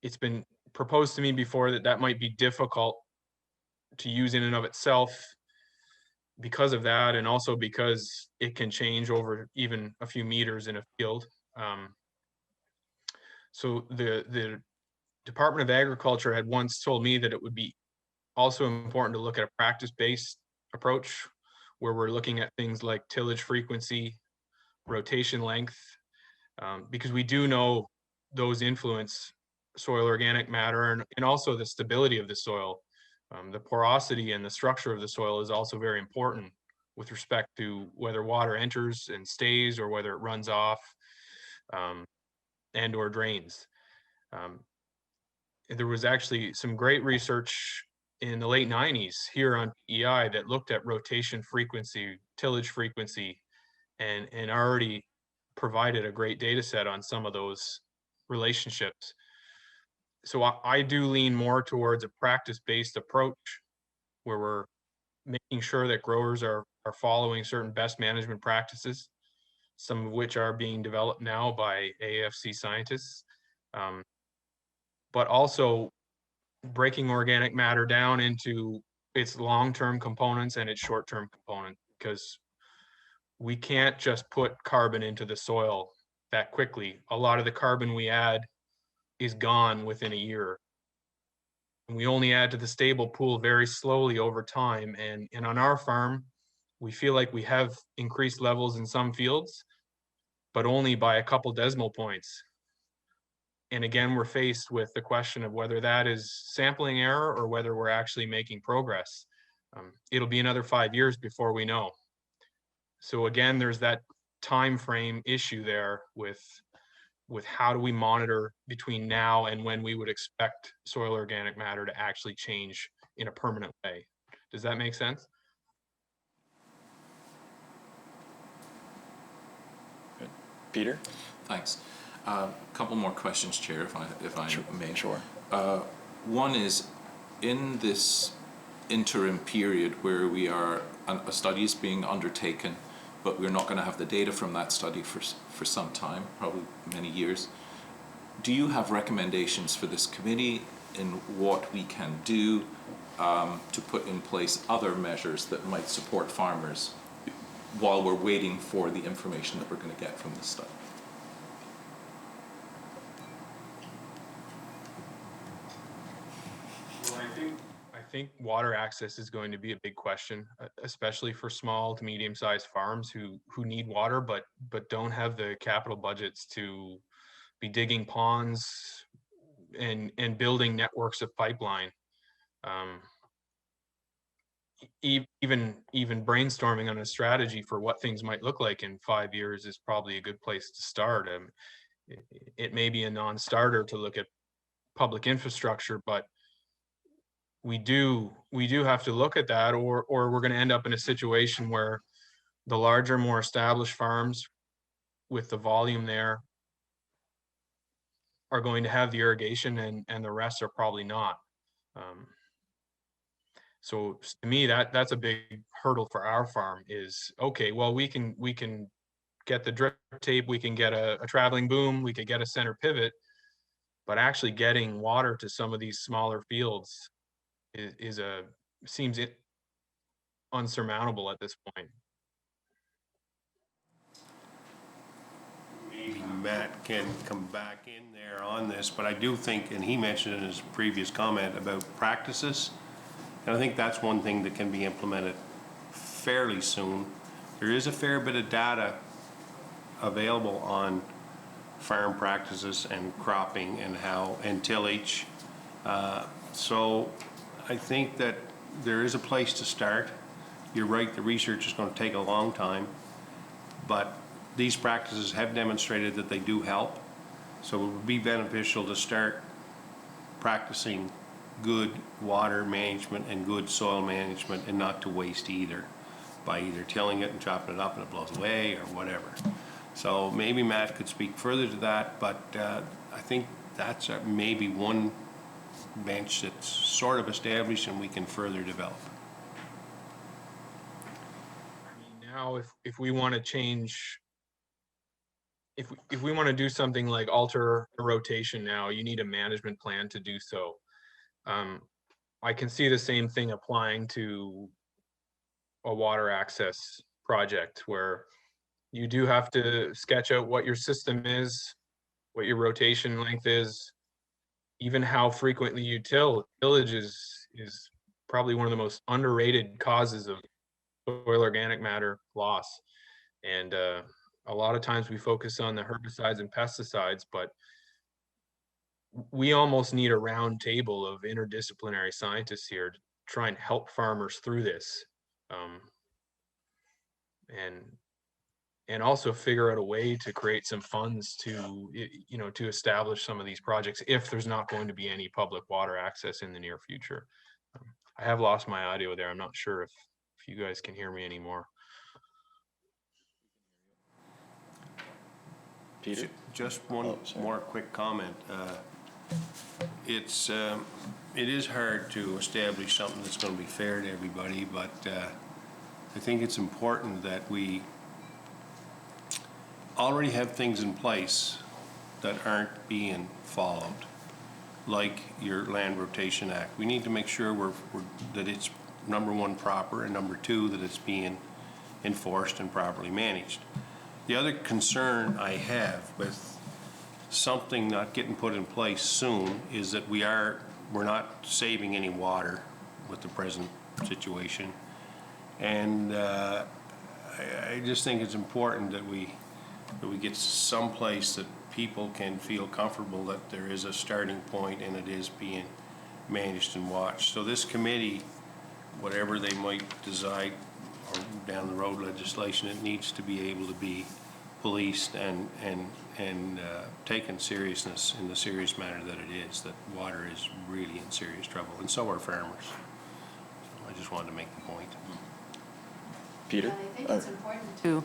It's been proposed to me before that might be difficult to use in and of itself because of that, and also because it can change over even a few meters in a field. So the Department of Agriculture had once told me that it would be also important to look at a practice-based approach, where we're looking at things like tillage frequency, rotation length, because we do know those influence soil organic matter, and also the stability of the soil. The porosity and the structure of the soil is also very important with respect to whether water enters and stays or whether it runs off and or drains. There was actually some great research in the late 90s here on PEI that looked at rotation frequency, tillage frequency, and already provided a great data set on some of those relationships. So I do lean more towards a practice-based approach, where we're making sure that growers are following certain best management practices, some of which are being developed now by AFC scientists, but also breaking organic matter down into its long-term components and its short-term components, because we can't just put carbon into the soil that quickly. A lot of the carbon we add is gone within a year. And we only add to the stable pool very slowly over time. And on our farm, we feel like we have increased levels in some fields, but only by a couple decimal points. And again, we're faced with the question of whether that is sampling error or whether we're actually making progress. It'll be another 5 years before we know. So again, there's that time frame issue there with how do we monitor between now and when we would expect soil organic matter to actually change in a permanent way. Does that make sense? Good. Peter? Thanks. A couple more questions, Chair, if I may. Sure. One is, in this interim period where a study is being undertaken, but we're not going to have the data from that study for some time, probably many years, do you have recommendations for this committee in what we can do to put in place other measures that might support farmers while we're waiting for the information that we're going to get from this study. Well, I think water access is going to be a big question, especially for small to medium-sized farms who need water but don't have the capital budgets to be digging ponds and building networks of pipeline. Even brainstorming on a strategy for what things might look like in 5 years is probably a good place to start. It may be a non-starter to look at public infrastructure, but we do have to look at that, or we're going to end up in a situation where the larger, more established farms with the volume there are going to have the irrigation and the rest are probably not. So to me, that's a big hurdle for our farm is, okay, well, we can get the drip tape, we can get a traveling boom, we could get a center pivot, but actually getting water to some of these smaller fields seems unsurmountable at this point. Maybe Matt can come back in there on this, but I do think, and he mentioned in his previous comment about practices, and I think that's one thing that can be implemented fairly soon. There is a fair bit of data available on farm practices and cropping and tillage. So I think that there is a place to start. You're right, the research is going to take a long time, but these practices have demonstrated that they do help. So it would be beneficial to start practicing good water management and good soil management and not to waste either by either tilling it and chopping it up and it blows away or whatever. So maybe Matt could speak further to that, but I think that's maybe one bench that's sort of established and we can further develop. I mean, now if we want to change, if we want to do something like alter a rotation now, you need a management plan to do so. I can see the same thing applying to a water access project where you do have to sketch out what your system is, what your rotation length is, even how frequently you till. Tillage is probably one of the most underrated causes of soil organic matter loss. And a lot of times we focus on the herbicides and pesticides, but we almost need a round table of interdisciplinary scientists here to try and help farmers through this. And also figure out a way to create some funds to, to establish some of these projects if there's not going to be any public water access in the near future. I have lost my audio there. I'm not sure if you guys can hear me anymore. Peter? Just one more quick comment. It is hard to establish something that's going to be fair to everybody, but I think it's important that we already have things in place that aren't being followed, like your Land Rotation Act. We need to make sure that it's, number one, proper, and number two, that it's being enforced and properly managed. The other concern I have with something not getting put in place soon is that we're not saving any water with the present situation. And I just think it's important that we get someplace that people can feel comfortable that there is a starting point and it is being managed and watched. So this committee, whatever they might decide, or down the road legislation, it needs to be able to be policed and taken seriousness in the serious manner that it is, that water is really in serious trouble, and so are farmers. So I just wanted to make the point. Peter? I think it's important to,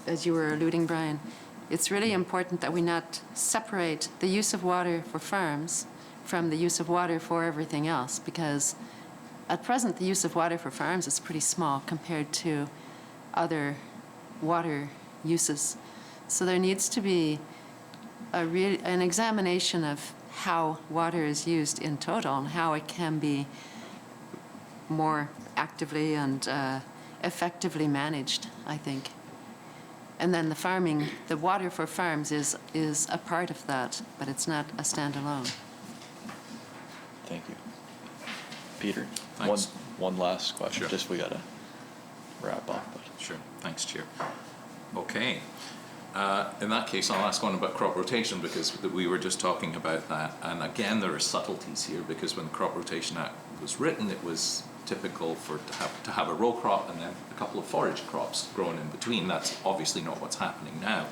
as you were alluding, Brian, it's really important that we not separate the use of water for farms from the use of water for everything else, because at present the use of water for farms is pretty small compared to other water uses. So there needs to be an examination of how water is used in total and how it can be more actively and effectively managed, I think. And then the farming, the water for farms is a part of that, but it's not a standalone. Thank you. Peter, Thanks. one last question. Sure. Just we gotta wrap up. But. Sure. Thanks, Chair. Okay. In that case, I'll ask one about crop rotation because we were just talking about that. And again, there are subtleties here because when the Crop Rotation Act was written, it was typical to have a row crop and then a couple of forage crops grown in between. That's obviously not what's happening now.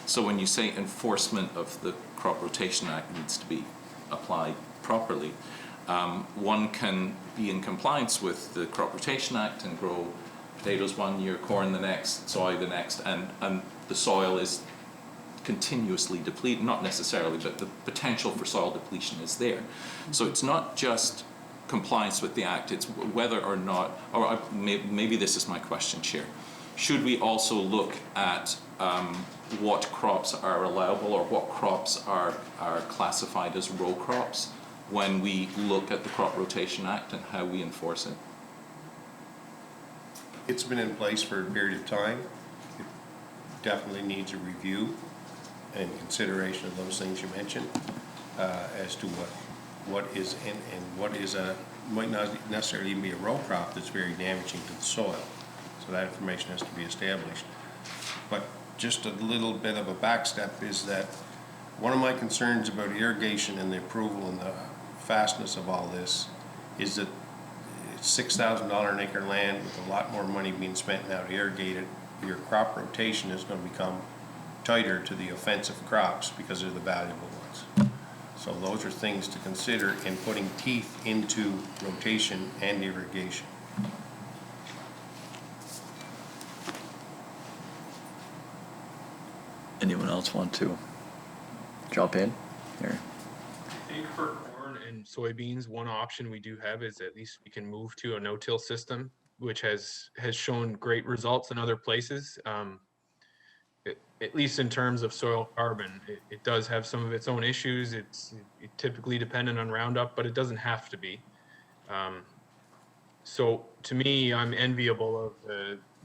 So when you say enforcement of the Crop Rotation Act needs to be applied properly, one can be in compliance with the Crop Rotation Act and grow potatoes one year, corn the next, soy the next, and the soil is continuously depleted, not necessarily, but the potential for soil depletion is there. So it's not just compliance with the Act, it's whether or not, or maybe this is my question, Chair. Should we also look at what crops are allowable or what crops are classified as row crops when we look at the Crop Rotation Act and how we enforce it? It's been in place for a period of time. It definitely needs a review and consideration of those things you mentioned as to what is in and what is might not necessarily even be a row crop that's very damaging to the soil. So that information has to be established. But just a little bit of a backstep is that one of my concerns about irrigation and the approval and the fastness of all this is that it's $6,000 an acre land with a lot more money being spent now to irrigate it. Your crop rotation is going to become tighter to the offensive crops because they're the valuable ones. So those are things to consider in putting teeth into rotation and irrigation. Anyone else want to jump in here? I think for corn and soybeans, one option we do have is at least we can move to a no-till system, which has shown great results in other places. At least in terms of soil carbon, it does have some of its own issues. It's typically dependent on Roundup, but it doesn't have to be. So to me, I'm enviable of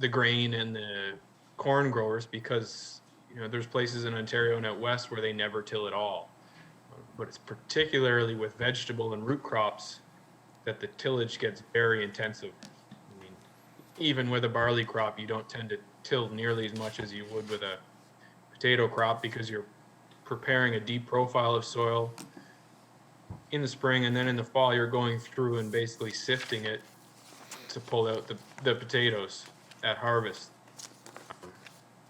the grain and the corn growers because there's places in Ontario and out west where they never till at all. But it's particularly with vegetable and root crops that the tillage gets very intensive. I mean, even with a barley crop, you don't tend to till nearly as much as you would with a potato crop because you're preparing a deep profile of soil in the spring, and then in the fall you're going through and basically sifting it to pull out the potatoes at harvest.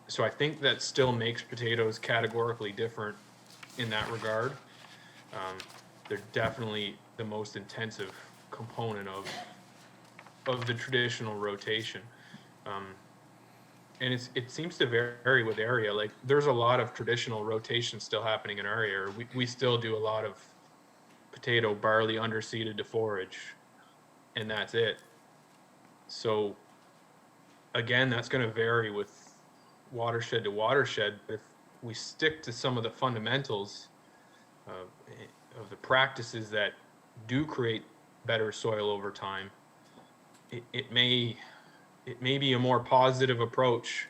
So I think that still makes potatoes categorically different in that regard. They're definitely the most intensive component of the traditional rotation. And it seems to vary with area. Like there's a lot of traditional rotation still happening in our area. We still do a lot of potato, barley, underseeded to forage, and that's it. So again, that's going to vary with watershed to watershed. But if we stick to some of the fundamentals of the practices that do create better soil over time, it may be a more positive approach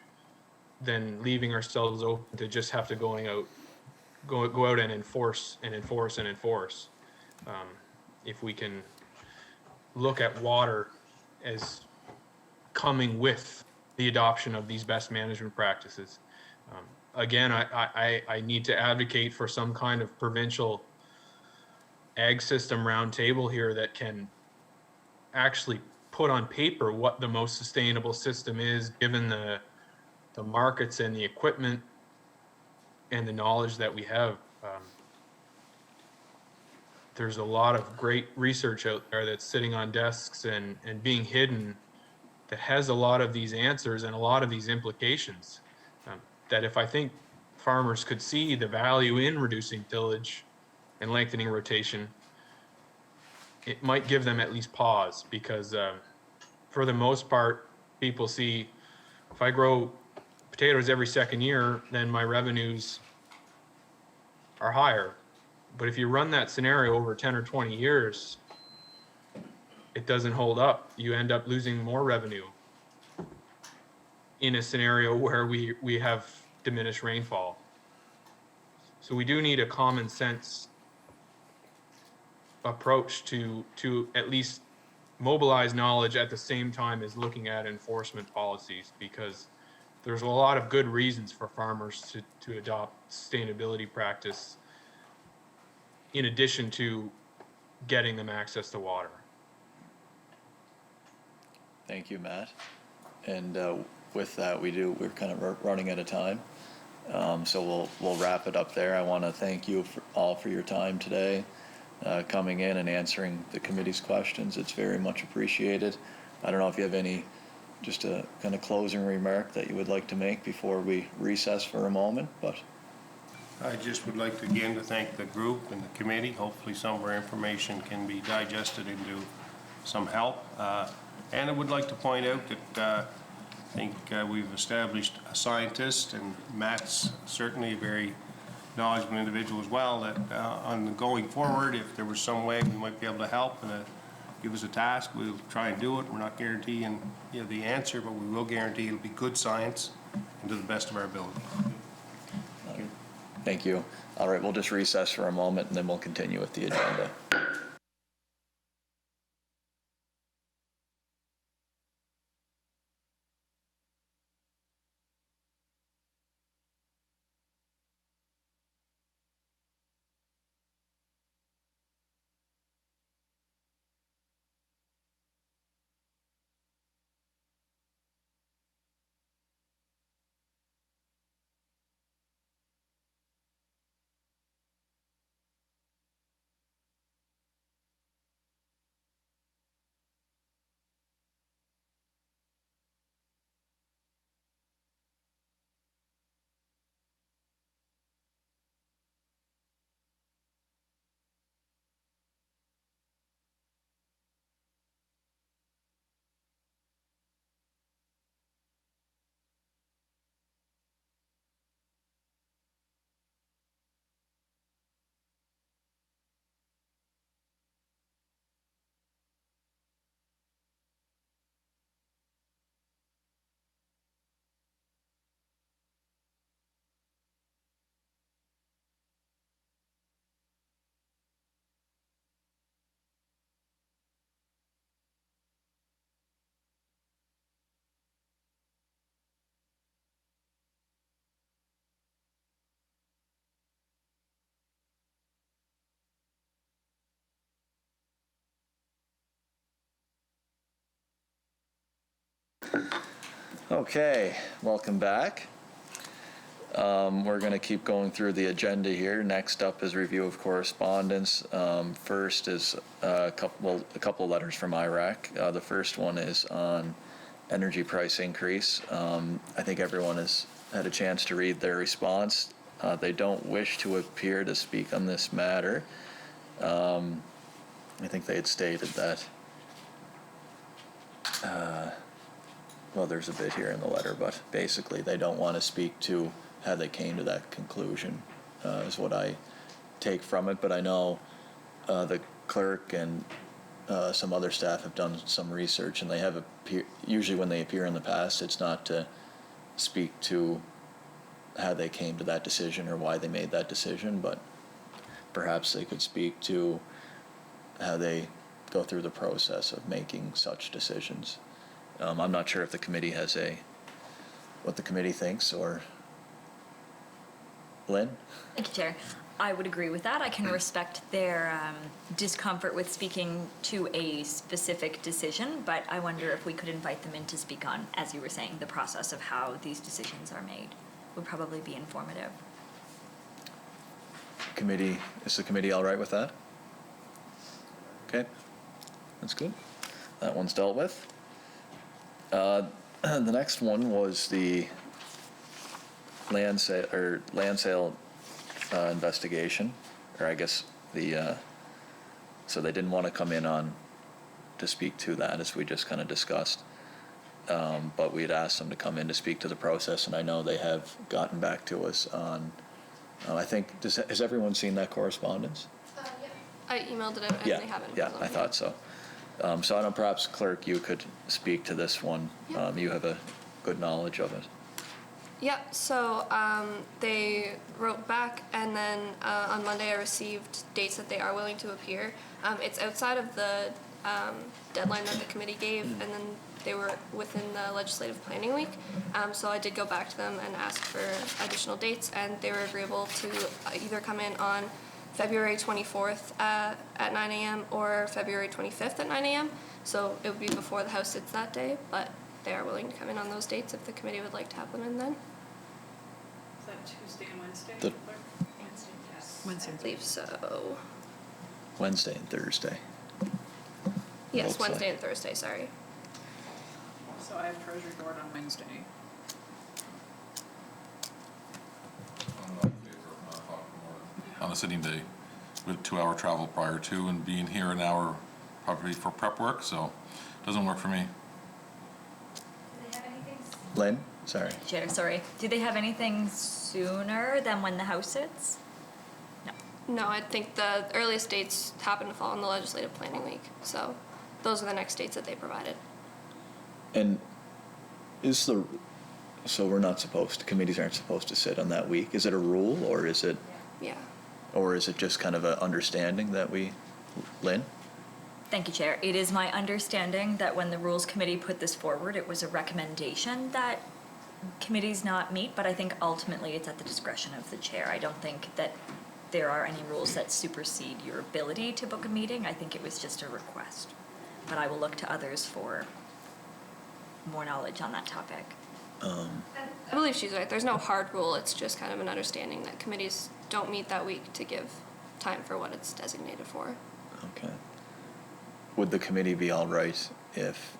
than leaving ourselves open to just have to go out and enforce. If we can look at water as coming with the adoption of these best management practices. Again, I need to advocate for some kind of provincial ag system roundtable here that can actually put on paper what the most sustainable system is, given the markets and the equipment and the knowledge that we have. There's a lot of great research out there that's sitting on desks and being hidden that has a lot of these answers and a lot of these implications. That if I think farmers could see the value in reducing tillage and lengthening rotation, it might give them at least pause, because for the most part, people see if I grow potatoes every second year, then my revenues are higher. But if you run that scenario over 10 or 20 years, it doesn't hold up. You end up losing more revenue in a scenario where we have diminished rainfall. So we do need a common sense approach to at least mobilize knowledge at the same time as looking at enforcement policies, because there's a lot of good reasons for farmers to adopt sustainability practice in addition to getting them access to water. Thank you, Matt. And with that, we're kind of running out of time. So we'll wrap it up there. I want to thank you all for your time today, coming in and answering the committee's questions. It's very much appreciated. I don't know if you have any, just a kind of closing remark that you would like to make before we recess for a moment, but. I just would like to again to thank the group and the committee. Hopefully some of our information can be digested into some help. And I would like to point out that I think we've established a scientist, and Matt's certainly a very knowledgeable individual as well, that on the going forward, if there was some way we might be able to help and give us a task, we'll try and do it. We're not guaranteeing the answer, but we will guarantee it'll be good science and to the best of our ability. Thank you. All right, we'll just recess for a moment and then we'll continue with the agenda. Okay, welcome back. We're going to keep going through the agenda here. Next up is review of correspondence. First is a couple of letters from Iraq. The first one is on energy price increase. I think everyone has had a chance to read their response. They don't wish to appear to speak on this matter. I think they had stated that. Well, there's a bit here in the letter, but basically they don't want to speak to how they came to that conclusion, is what I take from it. But I know the clerk and some other staff have done some research, and they have usually when they appear in the past, it's not to speak to how they came to that decision or why they made that decision, but perhaps they could speak to how they go through the process of making such decisions. I'm not sure if the committee has what the committee thinks, or Lynn? Thank you, Chair. I would agree with that. I can respect their discomfort with speaking to a specific decision, but I wonder if we could invite them in to speak on, as you were saying, the process of how these decisions are made would probably be informative. Is the committee all right with that? Okay, that's good. That one's dealt with. The next one was the land sale investigation, or I guess so they didn't want to come in to speak to that, as we just kind of discussed. But we had asked them to come in to speak to the process, and I know they have gotten back to us on I think, has everyone seen that correspondence? I emailed it out and Yeah, they haven't. yeah, I thought so. So I don't know, perhaps clerk, you could speak to this one. Yeah. You have a good knowledge of it. Yep, so they wrote back, and then on Monday I received dates that they are willing to appear. It's outside of the deadline that the committee gave, and then they were within the legislative planning week. So I did go back to them and ask for additional dates, and they were agreeable to either come in on February 24th at 9 a.m. or February 25th at 9 a.m. So it would be before the House sits that day, but they are willing to come in on those dates if the committee would like to have them in then. Is that Tuesday and Wednesday? Wednesday. I believe so. Wednesday and Thursday. Yes, Both Wednesday sides. and Thursday, sorry. So I have Treasury Board on Wednesday. On a sitting day with 2-hour travel prior to and being here an hour probably for prep work, so it doesn't work for me. Lynn, sorry. Chair, sorry. Do they have anything sooner than when the House sits? No. No, I think the earliest dates happen to fall in the legislative planning week. So those are the next dates that they provided. And so we're not supposed to, committees aren't supposed to sit on that week. Is it a rule, or is it? Yeah. Or is it just kind of an understanding that Lynn? Thank you, Chair. It is my understanding that when the Rules Committee put this forward, it was a recommendation that committees not meet, but I think ultimately it's at the discretion of the Chair. I don't think that there are any rules that supersede your ability to book a meeting. I think it was just a request. But I will look to others for more knowledge on that topic. I believe she's right. There's no hard rule. It's just kind of an understanding that committees don't meet that week to give time for what it's designated for. Okay. Would the committee be all right if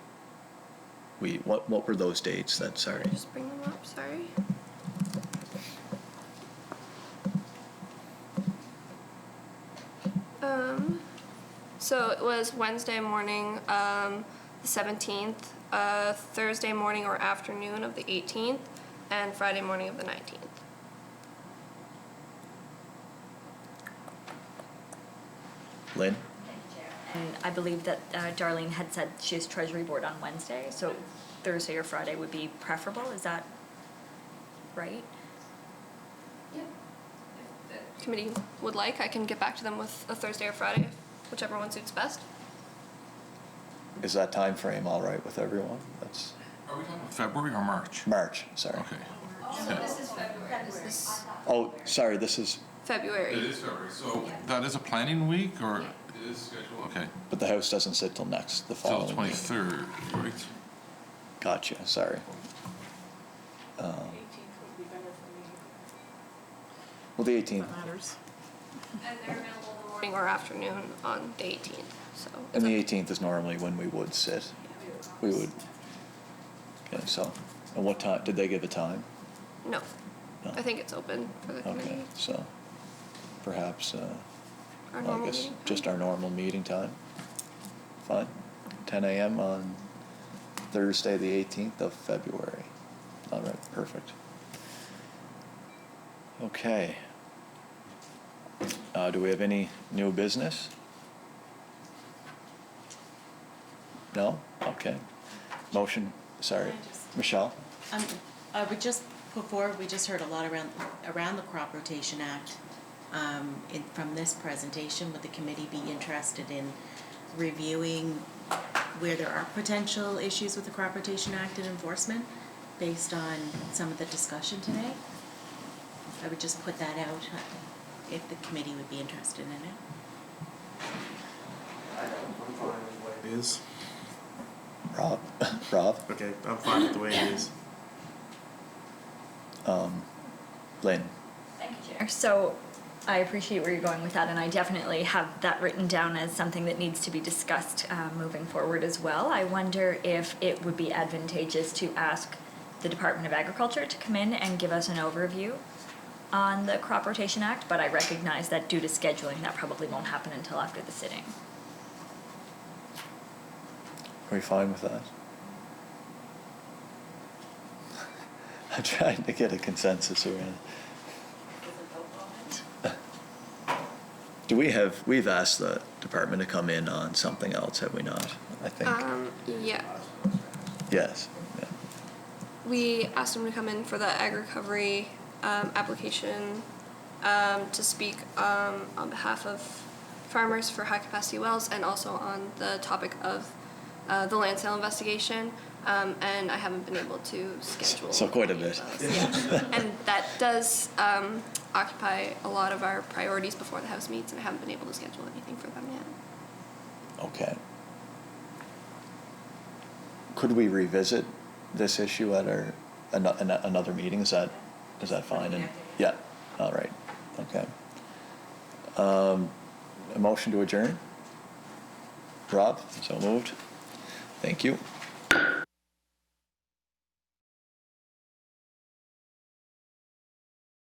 what were those dates that, sorry? Just bring them up, sorry. So it was Wednesday morning, the 17th, Thursday morning or afternoon of the 18th, and Friday morning of the 19th. Lynn? And I believe that Darlene had said she has Treasury Board on Wednesday, so Thursday or Friday would be preferable. Is that right? If the committee would like, I can get back to them with a Thursday or Friday, whichever one suits best. Is that time frame all right with everyone? That's Are we talking about February or March? March, sorry. Okay. This is February. This is Oh, sorry, this is, February. It is February, so that is a planning week, or? It is scheduled. Okay. but the House doesn't sit till the Till following week. 23rd, right? Gotcha, sorry. 18th would be better for me. Well, the 18th, Matters. And they're available in the morning or afternoon on the 18th, so. and the 18th is normally when we would sit. We would, okay, so, and what time, did they give a time? No, No. I think it's open for the Okay, committee. so perhaps, Our I normal guess meeting just time. our normal meeting time. Fine. 10 a.m. on Thursday, the 18th of February. All right, perfect. Okay. Do we have any new business? No? Okay. Motion, sorry. Michelle? I would just put forward, we just heard a lot around the Crop Rotation Act. From this presentation, would the committee be interested in reviewing where there are potential issues with the Crop Rotation Act and enforcement based on some of the discussion today? I would just put that out if the committee would be interested in it. I'm fine with the way it is. Rob? Rob? Okay, I'm fine with the way it is. Lynn? Thank you, Chair. So I appreciate where you're going with that, and I definitely have that written down as something that needs to be discussed moving forward as well. I wonder if it would be advantageous to ask the Department of Agriculture to come in and give us an overview on the Crop Rotation Act, but I recognize that due to scheduling, that probably won't happen until after the sitting. Are we fine with that? I'm trying to get a consensus around. we've asked the department to come in on something else, have we not? I think, Yeah. yes. Yeah. We asked them to come in for the ag recovery application to speak on behalf of farmers for high capacity wells and also on the topic of the land sale investigation. And I haven't been able to schedule. So quite a any of bit. those. Yeah. And that does occupy a lot of our priorities before the House meets, and I haven't been able to schedule anything for them yet. Okay. Could we revisit this issue at our, another meeting? Is that fine? And yeah, all right, okay. A motion to adjourn? Rob, so moved. Thank you.